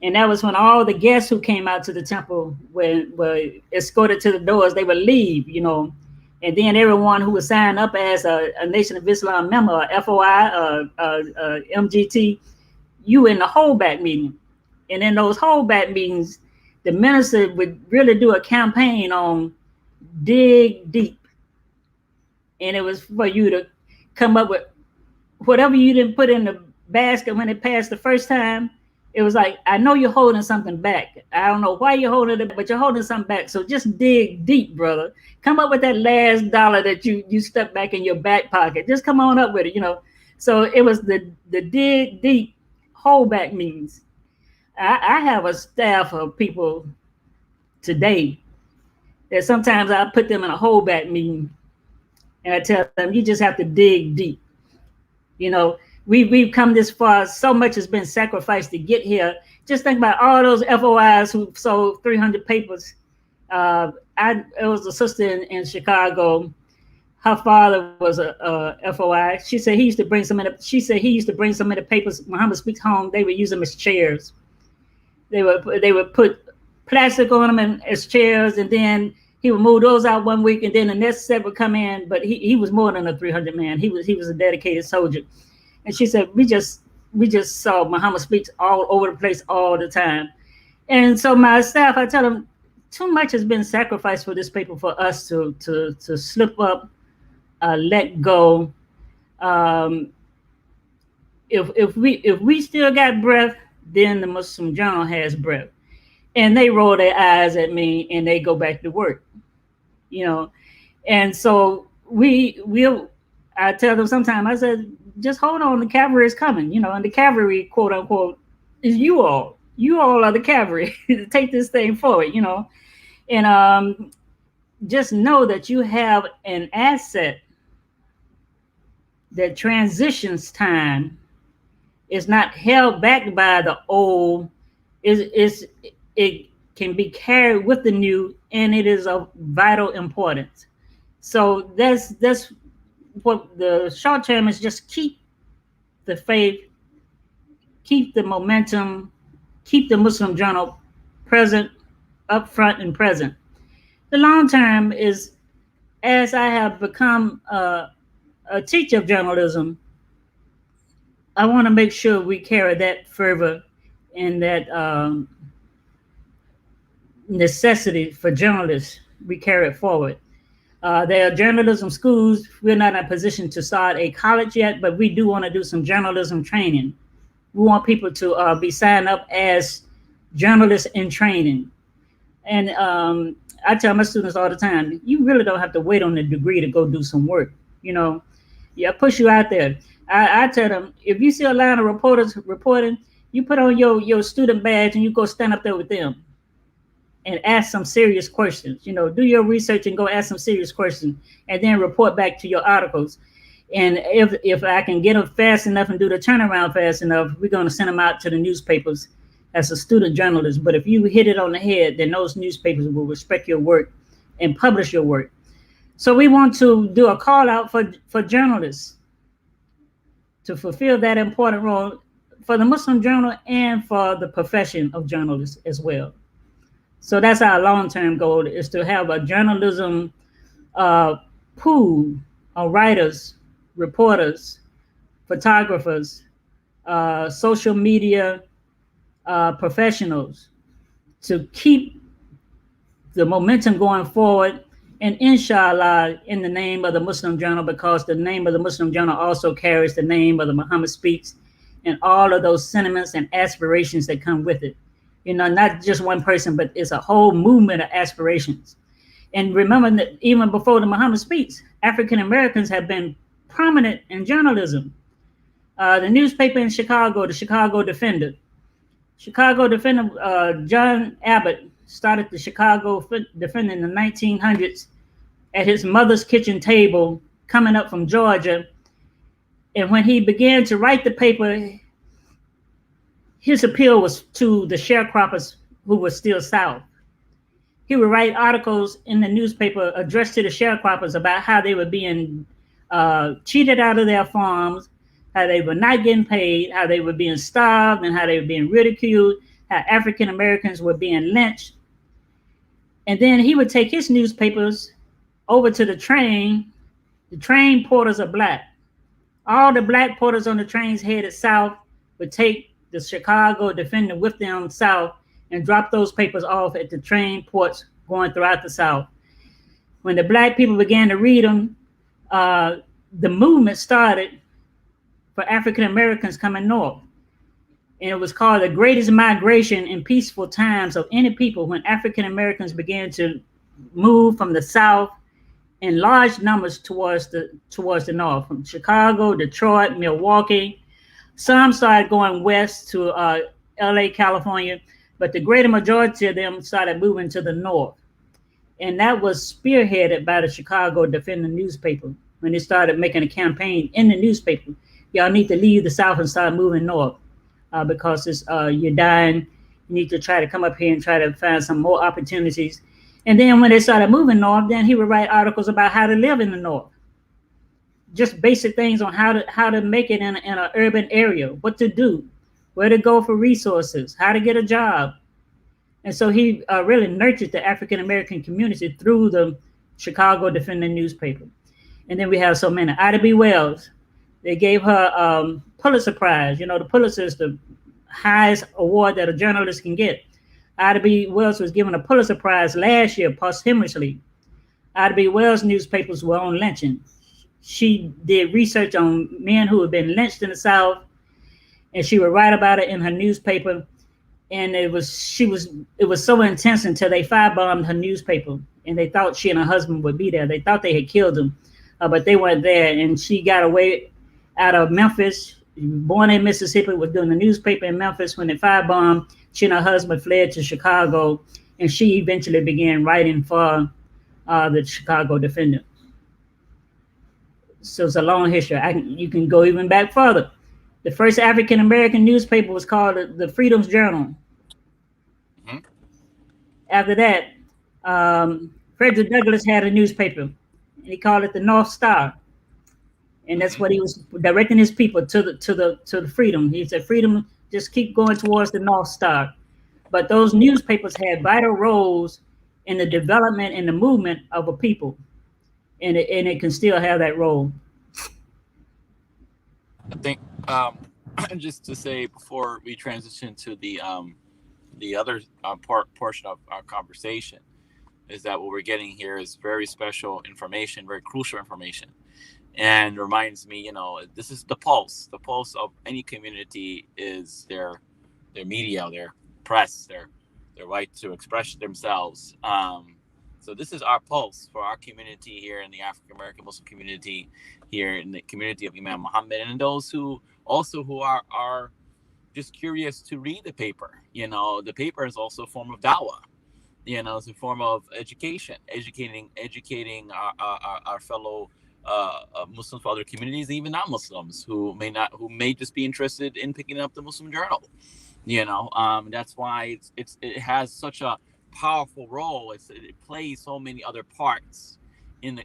And that was when all the guests who came out to the temple were escorted to the doors. They would leave, and then everyone who was signed up as a Nation of Islam member, FOI, MGT, you in the holdback meeting. And in those holdback meetings, the minister would really do a campaign on dig deep. And it was for you to come up with whatever you didn't put in the basket when it passed the first time. It was like, I know you're holding something back. I don't know why you're holding it, but you're holding something back. So just dig deep, brother. Come up with that last dollar that you stuck back in your back pocket. Just come on up with it, So it was the dig deep holdback meetings. I have a staff of people today that sometimes I put them in a holdback meeting and I tell them, you just have to dig deep. We've come this far. So much has been sacrificed to get here. Just think about all those FOIs who sold 300 papers. It was a sister in Chicago. Her father was a FOI. She said he used to bring some of the papers. Muhammad Speaks home. They would use them as chairs. They would put plastic on them as chairs, and then he would move those out one week, and then the next set would come in. But he was more than a 300 man. He was a dedicated soldier. And she said, we just saw Muhammad Speaks all over the place all the time. And so my staff, I tell them, too much has been sacrificed for this paper for us to slip up, let go. if we still got breath, then the Muslim Journal has breath. And they roll their eyes at me and they go back to work, you know. And so I tell them sometimes, I said, just hold on, the cavalry is coming, you know, and the cavalry, quote unquote, is you all. You all are the cavalry to take this thing forward, you know. And just know that you have an asset that transitions time is not held back by the old. It can be carried with the new, and it is of vital importance. So that's what the short term is. Just keep the faith, keep the momentum, keep the Muslim Journal present, up front and present. The long term is, as I have become a teacher of journalism, I want to make sure we carry that fervor and that necessity for journalists. We carry it forward. There are journalism schools. We're not in a position to start a college yet, but we do want to do some journalism training. We want people to be signed up as journalists in training. And I tell my students all the time, you really don't have to wait on the degree to go do some work. You know, yeah, push you out there. I tell them, if you see a line of reporters reporting, you put on your student badge and you go stand up there with them and ask some serious questions. You know, do your research and go ask some serious questions, and then report back to your articles. And if I can get them fast enough and do the turnaround fast enough, we're going to send them out to the newspapers as a student journalist. But if you hit it on the head, then those newspapers will respect your work and publish your work. So we want to do a call out for journalists to fulfill that important role for the Muslim Journal and for the profession of journalists as well. So that's our long-term goal, is to have a journalism pool of writers, reporters, photographers, social media professionals to keep the momentum going forward. And inshallah, in the name of the Muslim Journal, because the name of the Muslim Journal also carries the name of the Muhammad Speaks and all of those sentiments and aspirations that come with it. You know, not just one person, but it's a whole movement of aspirations. And remember that even before the Muhammad Speaks, African Americans have been prominent in journalism. The newspaper in Chicago, the Chicago Defender, John Abbott started the Chicago Defender in the 1900s at his mother's kitchen table, coming up from Georgia. And when he began to write the paper, his appeal was to the sharecroppers who were still South. He would write articles in the newspaper addressed to the sharecroppers about how they were being cheated out of their farms, how they were not getting paid, how they were being starved, and how they were being ridiculed, how African Americans were being lynched. And then he would take his newspapers over to the train. The train porters are black. All the black porters on the trains headed south would take the Chicago Defender with them south and drop those papers off at the train ports going throughout the South. When the black people began to read them, the movement started for African Americans coming north. And it was called the greatest migration in peaceful times of any people, when African Americans began to move from the South in large numbers towards the north, from Chicago, Detroit, Milwaukee. Some started going west to LA, California, but the greater majority of them started moving to the north. And that was spearheaded by the Chicago Defender newspaper when they started making a campaign in the newspaper. Y'all need to leave the South and start moving north because you're dying. You need to try to come up here and try to find some more opportunities. And then when they started moving north, then he would write articles about how to live in the north. Just basic things on how to make it in an urban area, what to do, where to go for resources, how to get a job. And so he really nurtured the African American community through the Chicago Defender newspaper. And then we have so many. Ida B. Wells, they gave her Pulitzer Prize. You know, the Pulitzer is the highest award that a journalist can get. Ida B. Wells was given a Pulitzer Prize last year posthumously. Ida B. Wells newspapers were on lynching. She did research on men who had been lynched in the South, and she would write about it in her newspaper. And it was so intense until they firebombed her newspaper, and they thought she and her husband would be there. They thought they had killed him, but they weren't there. And she got away out of Memphis. Born in Mississippi, was doing the newspaper in Memphis. When they firebombed, she and her husband fled to Chicago, and she eventually began writing for the Chicago Defender. So it's a long history. You can go even back further. The first African American newspaper was called the Freedom's Journal. Mm-hmm. After that, Frederick Douglass had a newspaper. He called it the North Star, and that's what he was directing his people to the freedom. He said, "Freedom, just keep going towards the North Star." But those newspapers had vital roles in the development and the movement of a people, and it can still have that role. I think just to say before we transition to the other portion of our conversation, is that what we're getting here is very special information, very crucial information, and reminds me, this is the pulse. The pulse of any community is their media, their press, their right to express themselves. So this is our pulse for our community here in the African American Muslim community, here in the community of Imam Muhammad, and those who are just curious to read the paper. The paper is also a form of dawah. It's a form of educating our fellow Muslims for other communities, even non-Muslims who may just be interested in picking up the Muslim Journal. That's why it has such a powerful role. It plays so many other parts in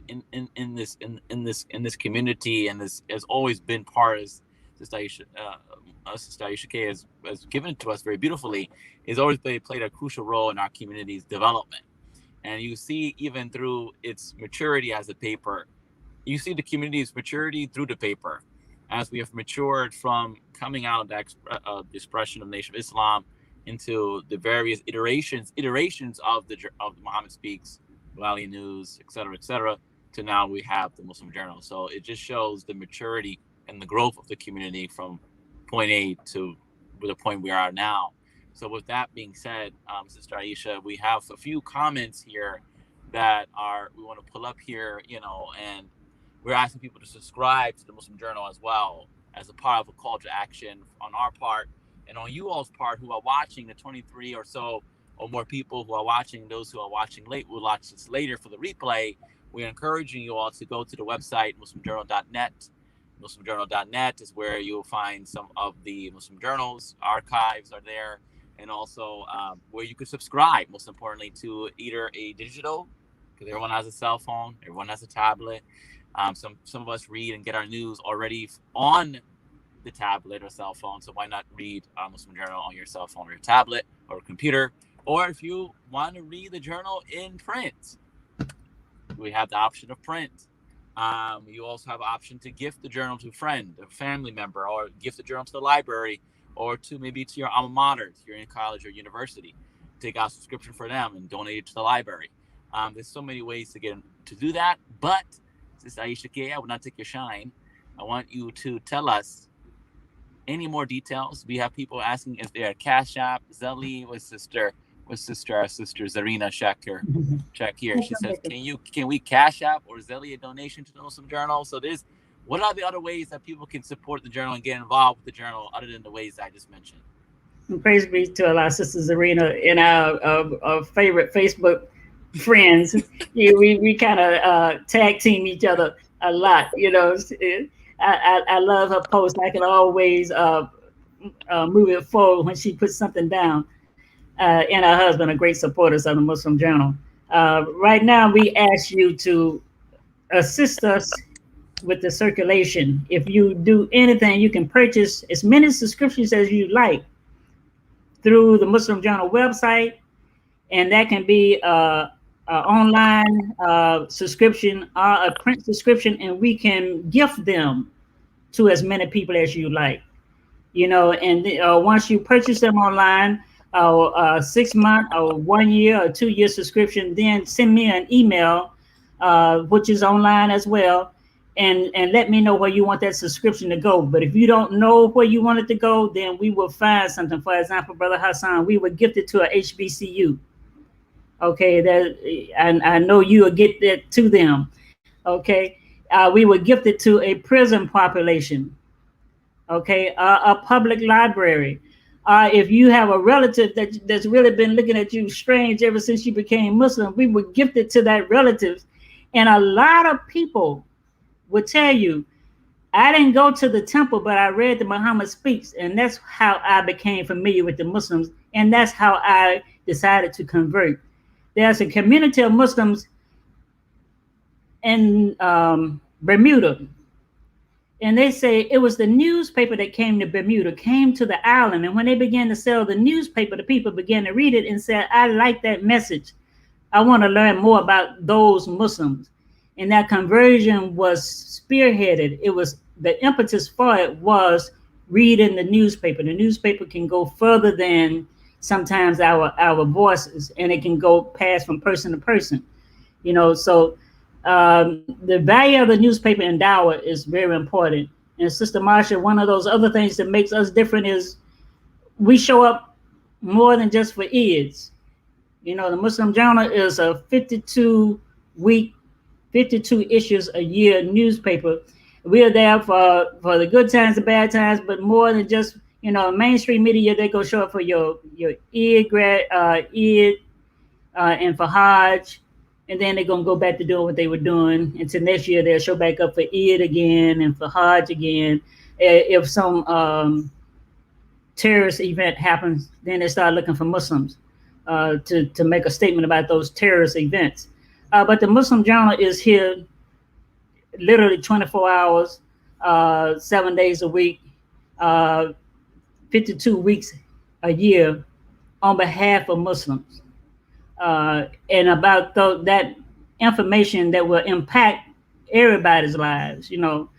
this community, and this has always been part, as Sister Ayesha K has given it to us very beautifully. It's always played a crucial role in our community's development, and you see even through its maturity as a paper, you see the community's maturity through the paper, as we have matured from coming out of the expression of Nation of Islam into the various iterations of the Muhammad Speaks, Valley News, et cetera, to now we have the Muslim Journal. So it just shows the maturity and the growth of the community from point A to the point we are now. So with that being said, Sister Ayesha, we have a few comments here that we want to pull up here, and we're asking people to subscribe to the Muslim Journal as well, as a part of a call to action on our part and on you all's part who are watching, the 23 or so or more people who are watching. Those who are watching late will watch this later for the replay. We're encouraging you all to go to the website, muslimjournal.net. muslimjournal.net is where you'll find some of the Muslim Journals. Archives are there, and also where you could subscribe, most importantly, to either a digital, because everyone has a cell phone, everyone has a tablet. Some of us read and get our news already on the tablet or cell phone, so why not read Muslim Journal on your cell phone or your tablet or computer? Or if you want to read the journal in print, we have the option of print. You also have an option to gift the journal to a friend, a family member, or gift the journal to the library, or to maybe to your alma mater if you're in college or university. Take out a subscription for them and donate it to the library. There's so many ways to do that, but Sister Ayesha K, I will not take your shine. I want you to tell us any more details. We have people asking if they're at Cash App, Zelle, with our sister Zarina check here. She says, can we Cash App or Zelle a donation to the Muslim Journal? So what are the other ways that people can support the journal and get involved with the journal other than the ways I just mentioned? Praise be to our sister Zarina and our favorite Facebook friends. We kind of tag team each other a lot. I love her post. I can always move it forward when she puts something down. And her husband are great supporters of the Muslim Journal. Right now, we ask you to assist us with the circulation. If you do anything, you can purchase as many subscriptions as you like through the Muslim Journal website, and that can be an online subscription or a print subscription, and we can gift them to as many people as you like. And once you purchase them online, a 6 month or 1 year or 2 year subscription, then send me an email, which is online as well, and let me know where you want that subscription to go. But if you don't know where you want it to go, then we will find something. For example, Brother Hassan, we were gifted to a HBCU. Okay, that I know you will get that to them. Okay, we were gifted to a prison population. Okay, a public library. If you have a relative that's really been looking at you strange ever since you became Muslim, we were gifted to that relative. And a lot of people would tell you, I didn't go to the temple, but I read the Muhammad Speaks, and that's how I became familiar with the Muslims, and that's how I decided to convert. There's a community of Muslims in Bermuda, and they say it was the newspaper that came to Bermuda, came to the island, and when they began to sell the newspaper, the people began to read it and said, I like that message. I want to learn more about those Muslims. And that conversion was spearheaded. It was the impetus for it was reading the newspaper. The newspaper can go further than sometimes our voices, and it can go past from person to person. You know, so the value of the newspaper and dawah is very important. And Sister Marsha, one of those other things that makes us different is we show up more than just for Eids. You know, the Muslim Journal is a 52 issues a year newspaper. We are there for the good times, the bad times, but more than just, you know, mainstream media. They go show up for your Eid and for Hajj, and then they're gonna go back to doing what they were doing. Until next year, they'll show back up for Eid again and for Hajj again. If some terrorist event happens, then they start looking for Muslims to make a statement about those terrorist events. But the Muslim Journal is here literally 24 hours, 7 days a week, 52 weeks a year on behalf of Muslims. And about that information that will impact everybody's lives. You know,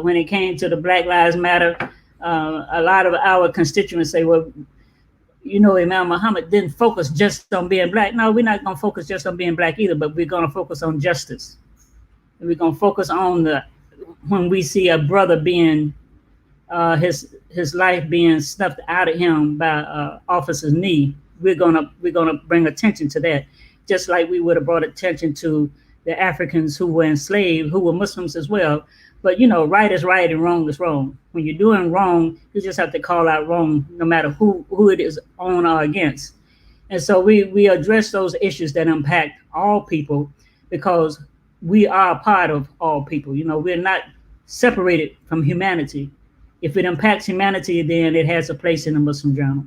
when it came to the Black Lives Matter, a lot of our constituents say, well, you know, Imam Muhammad didn't focus just on being Black. No, we're not going to focus just on being Black either, but we're going to focus on justice. And we're going to focus on when we see a brother being, his life being snuffed out of him by officer's knee, we're gonna bring attention to that, just like we would have brought attention to the Africans who were enslaved, who were Muslims as well. But, you know, right is right and wrong is wrong. When you're doing wrong, you just have to call out wrong, no matter who it is on or against. And so we address those issues that impact all people, because we are a part of all people. You know, we're not separated from humanity. If it impacts humanity, then it has a place in the Muslim Journal.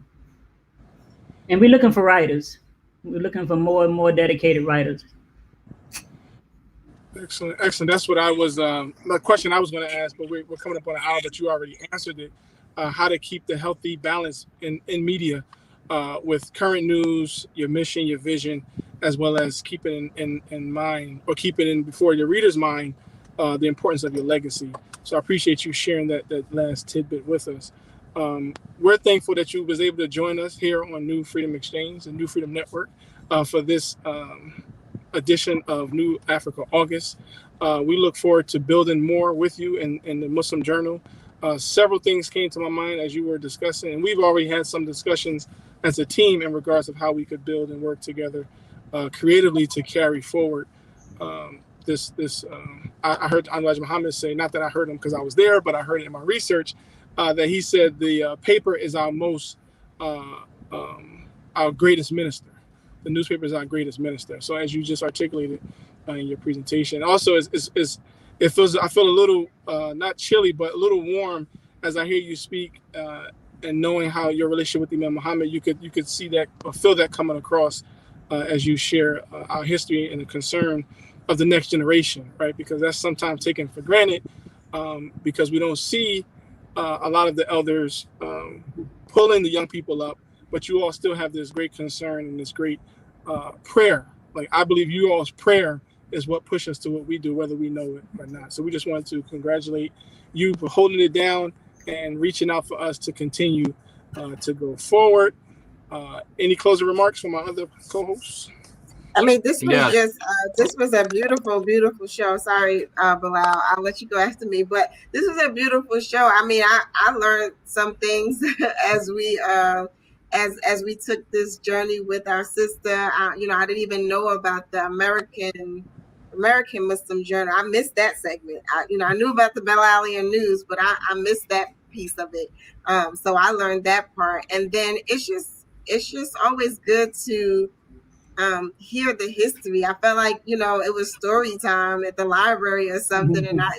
And we're looking for writers. We're looking for more and more dedicated writers. Excellent. That's what I was, the question I was going to ask, but we're coming up on an hour, but you already answered it. How to keep the healthy balance in media with current news, your mission, your vision, as well as keeping in mind, or keeping in before your reader's mind, the importance of your legacy. So I appreciate you sharing that last tidbit with us. We're thankful that you was able to join us here on New Freedom Exchange and New Freedom Network for this edition of New Africa August. We look forward to building more with you in the Muslim Journal. Several things came to my mind as you were discussing, and we've already had some discussions as a team in regards of how we could build and work together creatively to carry forward this. I heard Elijah Muhammad say, not that I heard him because I was there, but I heard it in my research, that he said the paper is our greatest minister. The newspaper is our greatest minister. So as you just articulated in your presentation, also I feel a little not chilly, but a little warm as I hear you speak, and knowing how your relationship with Imam Muhammad, you could see that or feel that coming across as you share our history and the concern of the next generation, right? Because that's sometimes taken for granted because we don't see a lot of the elders pulling the young people up, but you all still have this great concern and this great prayer. Like, I believe you all's prayer is what pushes us to what we do, whether we know it or not. So we just wanted to congratulate you for holding it down and reaching out for us to continue to go forward. Any closing remarks from my other co-hosts? I mean, this was Yes. just this was a beautiful, beautiful show. Sorry, Bilal, I'll let you go after me, but this was a beautiful show. I mean, I learned some things as we as we took this journey with our sister. You know, I didn't even know about the American Muslim Journal. I missed that segment. You know, I knew about the Bilalian news, but I missed that piece of it. So I learned that part, and then it's just always good to hear the history. I felt like, you know, it was story time at the library or something, and I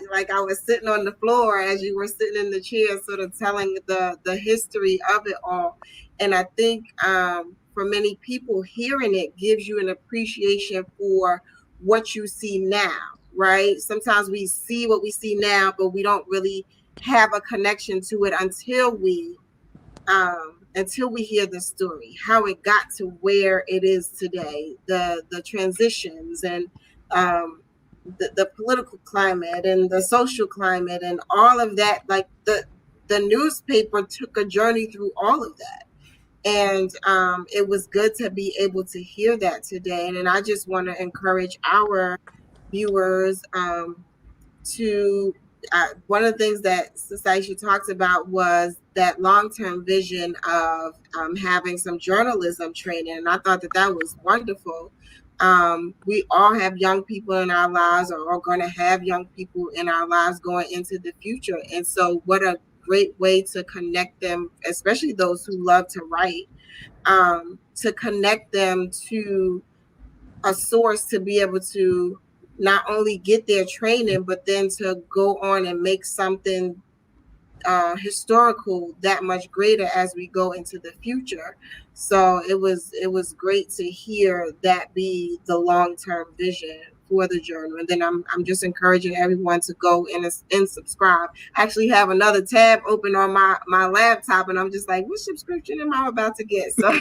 was sitting on the floor as you were sitting in the chair, sort of telling the history of it all. And I think for many people, hearing it gives you an appreciation for what you see now, right? Sometimes we see what we see now, but we don't really have a connection to it until we hear the story, how it got to where it is today, the transitions, and the political climate and the social climate and all of that. Like the newspaper took a journey through all of that, and it was good to be able to hear that today. And I just want to encourage our viewers to one of the things that Society talked about was that long-term vision of having some journalism training, and I thought that that was wonderful. We all have young people in our lives, or are going to have young people in our lives going into the future, and so what a great way to connect them, especially those who love to write, to connect them to a source to be able to not only get their training, but then to go on and make something historical that much greater as we go into the future. So it was great to hear that be the long-term vision for the journal. And then I'm just encouraging everyone to go and subscribe. I actually have another tab open on my laptop, and I'm just like, what subscription am I about to get? So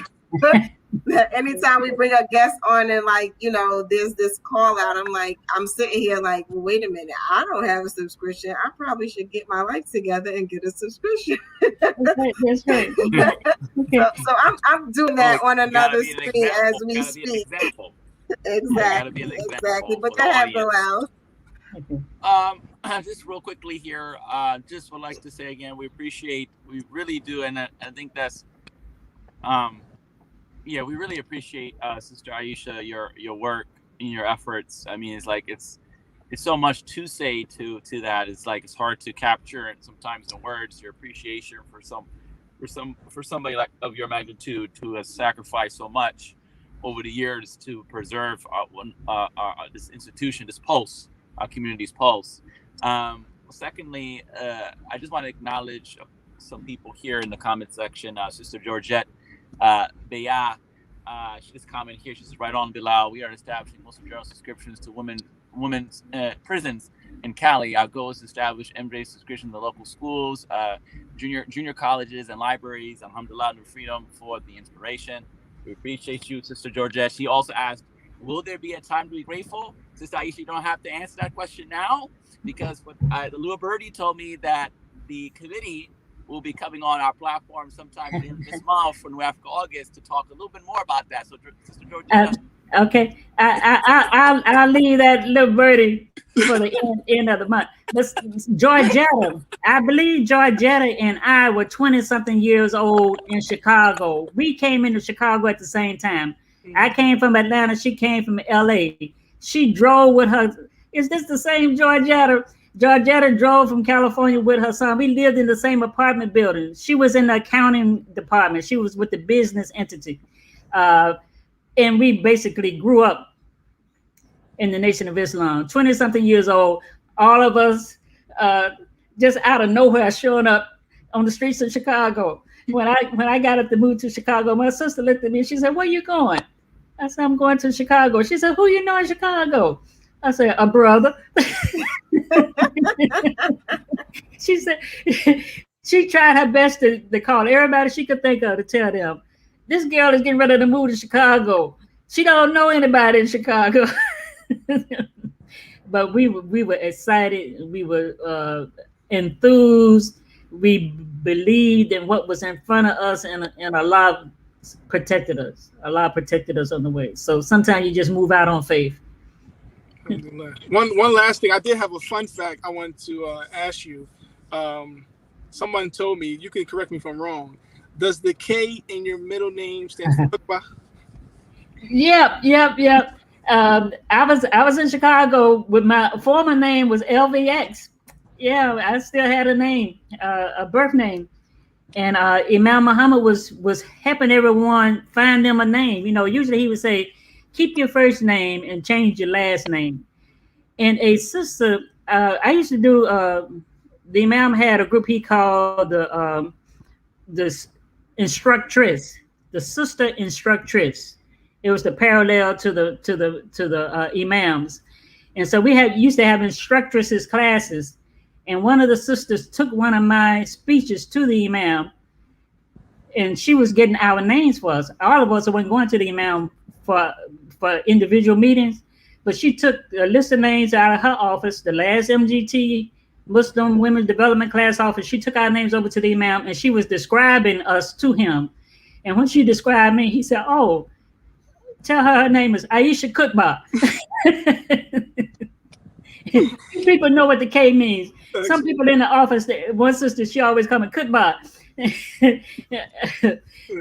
anytime we bring a guest on and, like, you know, there's this call out, I'm like, I'm sitting here like, well, wait a minute, I don't have a subscription. I probably should get my life together and get a subscription. That's right. Okay. So I'm doing that on another screen as we speak. Exactly. But go ahead, Bilal. Just real quickly here, just would like to say again, we really do, and I think that's yeah, we really appreciate Sister Ayesha, your work and your efforts. I mean, it's like it's so much to say to that. It's like it's hard to capture, and sometimes in words, your appreciation for somebody like of your magnitude who has sacrificed so much over the years to preserve this institution, this pulse, our community's pulse. Secondly, I just want to acknowledge some people here in the comment section. Sister Georgette Beya, she just commented here. She says, "Right on, Bilal. We are establishing Muslim journal subscriptions to women's prisons in Cali. Our goal is to establish MJ subscription in the local schools, junior colleges, and libraries. Alhamdulillah, New Freedom for the inspiration." We appreciate you, Sister Georgette. She also asked, "Will there be a time to be grateful?" Sister Ayesha, you don't have to answer that question now, because the little birdie told me that the committee will be coming on our platform sometime at the end of this month for New Africa August to talk a little bit more about that. So, Sister Georgette. Okay, I'll leave that little birdie for the end of the month. Georgetta, I believe Georgetta and I were 20-something years old in Chicago. We came into Chicago at the same time. I came from Atlanta. She came from LA. She drove with her. Is this the same Georgetta? Georgetta drove from California with her son. We lived in the same apartment building. She was in the accounting department. She was with the business entity. And we basically grew up in the Nation of Islam, 20-something years old, all of us just out of nowhere showing up on the streets of Chicago. When I got up to move to Chicago, my sister looked at me and she said, "Where you going?" I said, "I'm going to Chicago." She said, "Who you know in Chicago?" I said, "A brother." She said, she tried her best to call everybody she could think of to tell them, "This girl is getting ready to move to Chicago. She don't know anybody in Chicago." But we were excited. We were enthused. We believed in what was in front of us, and Allah protected us. Allah protected us on the way. So sometimes you just move out on faith. One last thing. I did have a fun fact I wanted to ask you. Someone told me, you can correct me if I'm wrong. Does the K in your middle name stand for Khutbah? Yep. I was in Chicago with my former name was LVX. Yeah, I still had a name, a birth name. And Imam Muhammad was helping everyone find them a name. You know, usually he would say, keep your first name and change your last name. And a sister, I used to do, the Imam had a group he called the instructress, the sister instructress. It was the parallel to the imams. And so we used to have instructresses classes. And one of the sisters took one of my speeches to the imam, and she was getting our names for us. All of us weren't going to the imam for individual meetings, but she took a list of names out of her office, the last MGT, Muslim Women's Development Class office. She took our names over to the imam, and she was describing us to him. And when she described me, he said, "Oh, tell her name is Ayesha K." People know what the K means. Some people in the office, one sister, she always come and Kutba.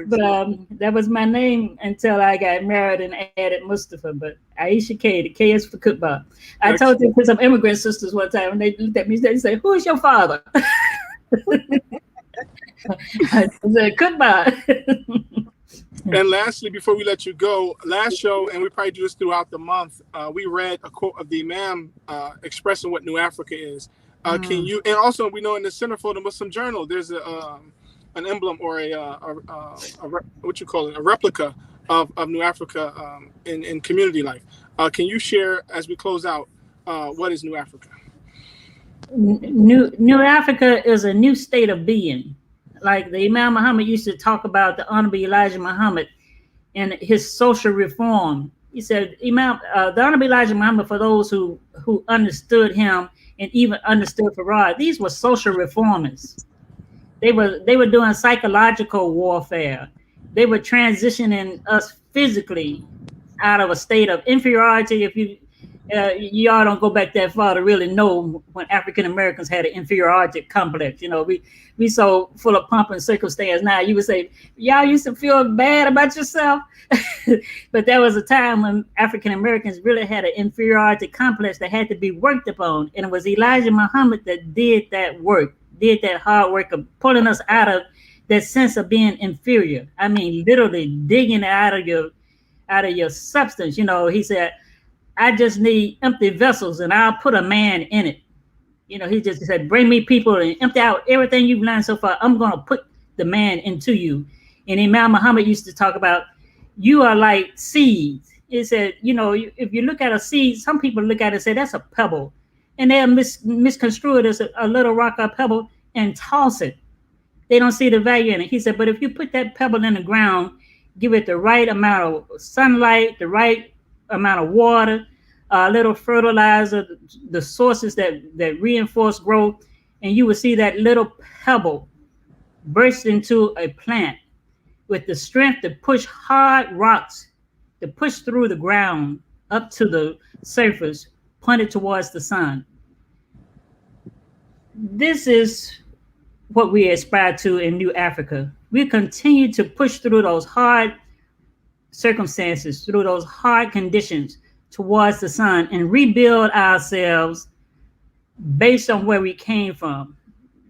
But that was my name until I got married and added Mustafa. But Ayesha K, the K is for Kutba. I told them to some immigrant sisters one time, and they looked at me and they said, "Who is your father?" I said, Kutba. And lastly, before we let you go, last show, and we probably do this throughout the month, we read a quote of the Imam expressing what New Africa is. Can you, and also we know in the center for the Muslim Journal, there's an emblem or what you call it, a replica of New Africa in community life. Can you share, as we close out, what is New Africa? New Africa is a new state of being. Like the Imam Muhammad used to talk about the Honorable Elijah Muhammad and his social reform. He said, the Honorable Elijah Muhammad, for those who understood him and even understood Farad, these were social reformers. They were doing psychological warfare. They were transitioning us physically out of a state of inferiority. If y'all don't go back that far to really know when African Americans had an inferiority complex. You know, we so full of pomp and circumstance now. You would say, y'all used to feel bad about yourself. But there was a time when African Americans really had an inferiority complex that had to be worked upon. And it was Elijah Muhammad that did that work, did that hard work of pulling us out of that sense of being inferior. I mean, literally digging out of your substance. You know, he said, I just need empty vessels and I'll put a man in it. You know, he just said, bring me people and empty out everything you've learned so far. I'm going to put the man into you. And Imam Muhammad used to talk about, you are like seeds. He said, you know, if you look at a seed, some people look at it and say, that's a pebble. And they'll misconstrue it as a little rock or pebble and toss it. They don't see the value in it. He said, but if you put that pebble in the ground, give it the right amount of sunlight, the right amount of water, a little fertilizer, the sources that reinforce growth, and you will see that little pebble burst into a plant with the strength to push hard rocks, to push through the ground up to the surface, pointed towards the sun. This is what we aspire to in New Africa. We continue to push through those hard circumstances, through those hard conditions towards the sun and rebuild ourselves based on where we came from.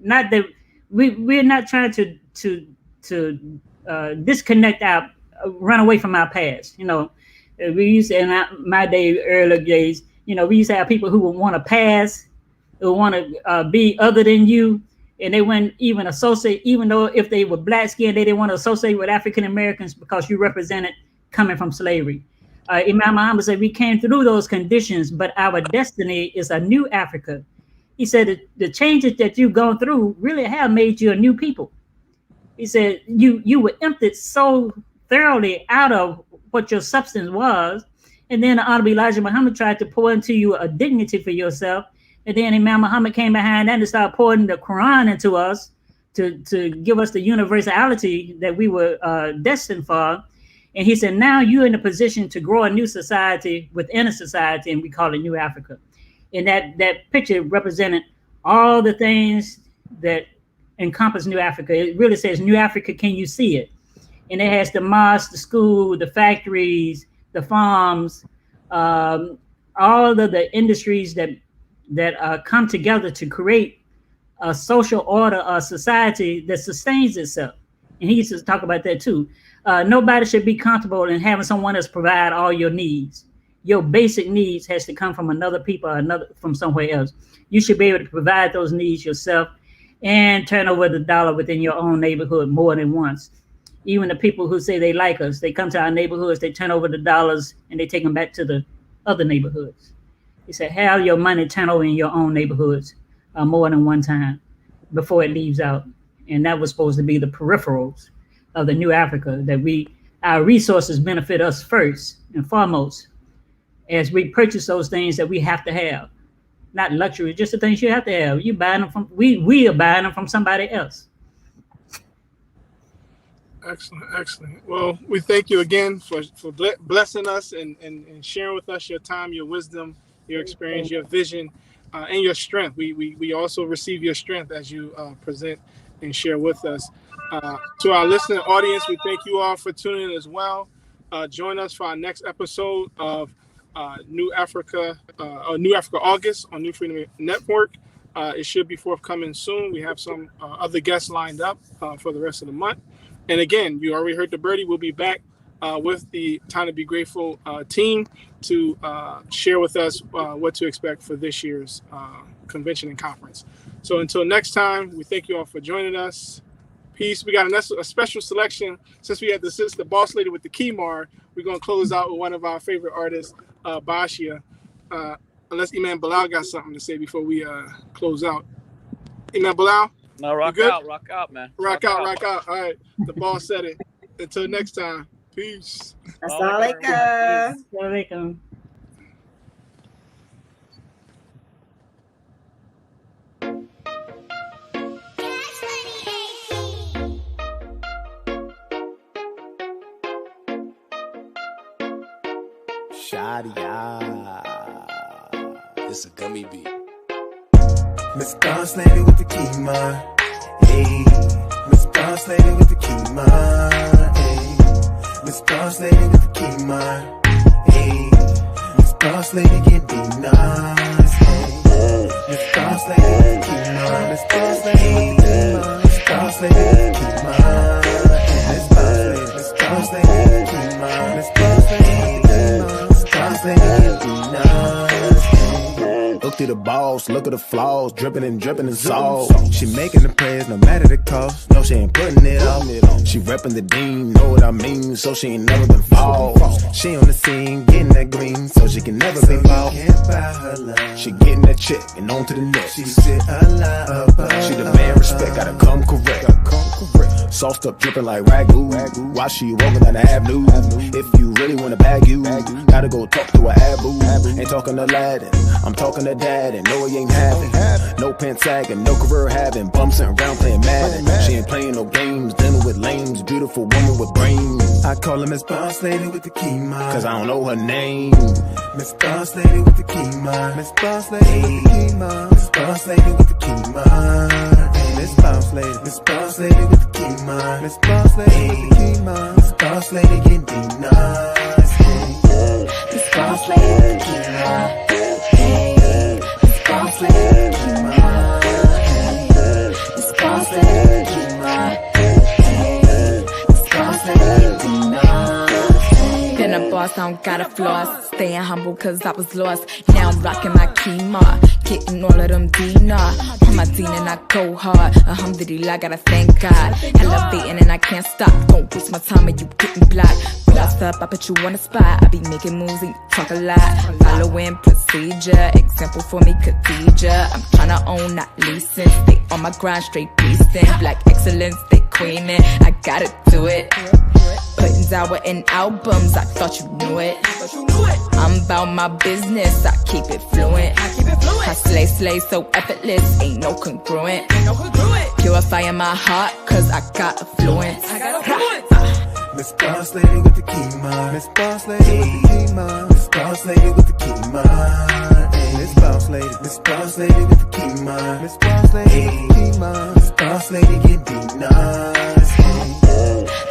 Not that we're not trying to disconnect run away from our past. You know, we used to, in my early days, you know, we used to have people who would want to pass, who want to be other than you, and they wouldn't even associate, even though if they were black skinned, they didn't want to associate with African Americans because you represented coming from slavery. Imam Muhammad said we came through those conditions, but our destiny is a new Africa. He said the changes that you've gone through really have made you a new people. He said you were emptied so thoroughly out of what your substance was, and then the Honorable Elijah Muhammad tried to pour into you a dignity for yourself, and then Imam Muhammad came behind that and started pouring the Quran into us to give us the universality that we were destined for. And he said, now you're in a position to grow a new society within a society, and we call it New Africa. And that picture represented all the things that encompass New Africa. It really says, New Africa, can you see it? And it has the mosque, the school, the factories, the farms, all of the industries that come together to create a social order, a society that sustains itself. And he used to talk about that too. Nobody should be comfortable in having someone else provide all your needs. Your basic needs has to come from another people, from somewhere else. You should be able to provide those needs yourself and turn over the dollar within your own neighborhood more than once. Even the people who say they like us, they come to our neighborhoods, they turn over the dollars and they take them back to the other neighborhoods. He said, have your money turn over in your own neighborhoods more than one time before it leaves out. And that was supposed to be the peripherals of the New Africa, that our resources benefit us first and foremost as we purchase those things that we have to have. Not luxury, just the things you have to have. You buying them from, we are buying them from somebody else. Excellent. Well, we thank you again for blessing us and sharing with us your time, your wisdom, your experience, your vision, and your strength. We also receive your strength as you present and share with us. To our listening audience, we thank you all for tuning in as well. Join us for our next episode of New Africa August on New Freedom Network. It should be forthcoming soon. We have some other guests lined up for the rest of the month. And again, you already heard the birdie. We'll be back with the Time to Be Grateful team to share with us what to expect for this year's convention and conference. So until next time, we thank you all for joining us. Peace. We got a special selection. Since we had the boss lady with the Kemar, we're going to close out with one of our favorite artists, Bashia. Unless Imam Bilal got something to say before we close out. Imam Bilal? No, rock out, man. Rock out. All right. The boss said it. Until next time. Peace. Assalamualaikum. Shadia. It's a gummy beat. Miss Boss Lady with the Kemar. Hey. Miss Boss Lady with the Kemar. Hey. Miss Boss Lady with the Kemar. Hey. Miss Boss Lady can be nice. Hey. Miss Boss Lady with the Kemar. Miss Boss Lady with the Kemar. Miss Boss Lady with the Kemar. Miss Boss Lady with the Kemar. Miss Boss Lady with the Kemar. Miss Boss Lady can be nice. Look through the balls, look at the flaws, dripping and salt. She making the prayers no matter the cost. No, she ain't putting it on. She repping the Deen, know what I mean, so she ain't never been false. She on the scene, getting that green, so she can never be bought. She getting that check and on to the next. She demand respect, gotta come correct. Sauced up, dripping like ragu. While she walking down the avenue. If you really wanna bag you, gotta go talk to a Abu. Ain't talking to Aladdin, I'm talking to Dad, and no, he ain't having. No pants sagging, no career having. Bum sitting around playing Madden. She ain't playing no games, dealing with lames. Beautiful woman with brains. I call her Miss Boss Lady with the Kemar, cause I don't know her name. Miss Boss Lady with the Kemar. Miss Boss Lady with the Kemar. Miss Boss Lady with the Kemar. Miss Boss Lady, Miss Boss Lady with the Kemar. Miss Boss Lady with the Kemar. Miss Boss Lady can be nice. Miss Boss Lady with the Kemar. Miss Boss Lady with the Kemar. Miss Boss Lady with the Kemar. Miss Boss Lady can be nice. Been a boss, I don't gotta floss. Staying humble cause I was lost. Now I'm rocking my Kemar. Getting all of them dinar. On my Deen and I go hard. Alhamdulillah, gotta thank God. Elevating and I can't stop. Don't waste my time when you getting blocked. Blast up, I put you on the spot. I be making moves and you talk a lot. Following procedure. Example for me, Khadija. I'm tryna own, not leasing. Stay on my grind, straight beastin'. Black excellence, stay queenin'. I gotta do it. Putting Zawa in albums, I thought you knew it. I'm about my business, I keep it fluent. I slay so effortless, ain't no congruent. purifying my heart, cause I got affluence. Miss Boss Lady with the key, man. Miss Boss Lady with the key, man. Miss Boss Lady with the key, man. Miss Boss Lady, Miss Boss Lady with the key, man. Miss Boss Lady with the key, man. Miss Boss Lady get deep, nice.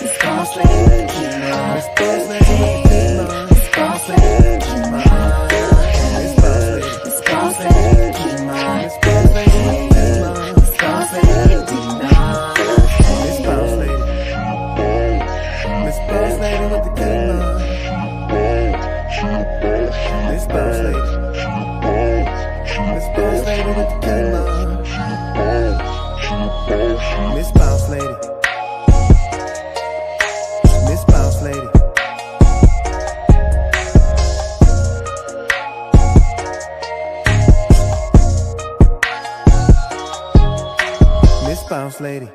Miss Boss Lady with the key, man. Miss Boss Lady with the key, man. Miss Boss Lady with the key, man. Miss Boss Lady, Miss Boss Lady with the key, man. Miss Boss Lady with the key, man. Miss Boss Lady get deep, nice. Miss Boss Lady. Miss Boss Lady with the key, man. Miss Boss Lady. Miss Boss Lady with the key, man. Miss Boss Lady. Miss Boss Lady. Miss Boss Lady.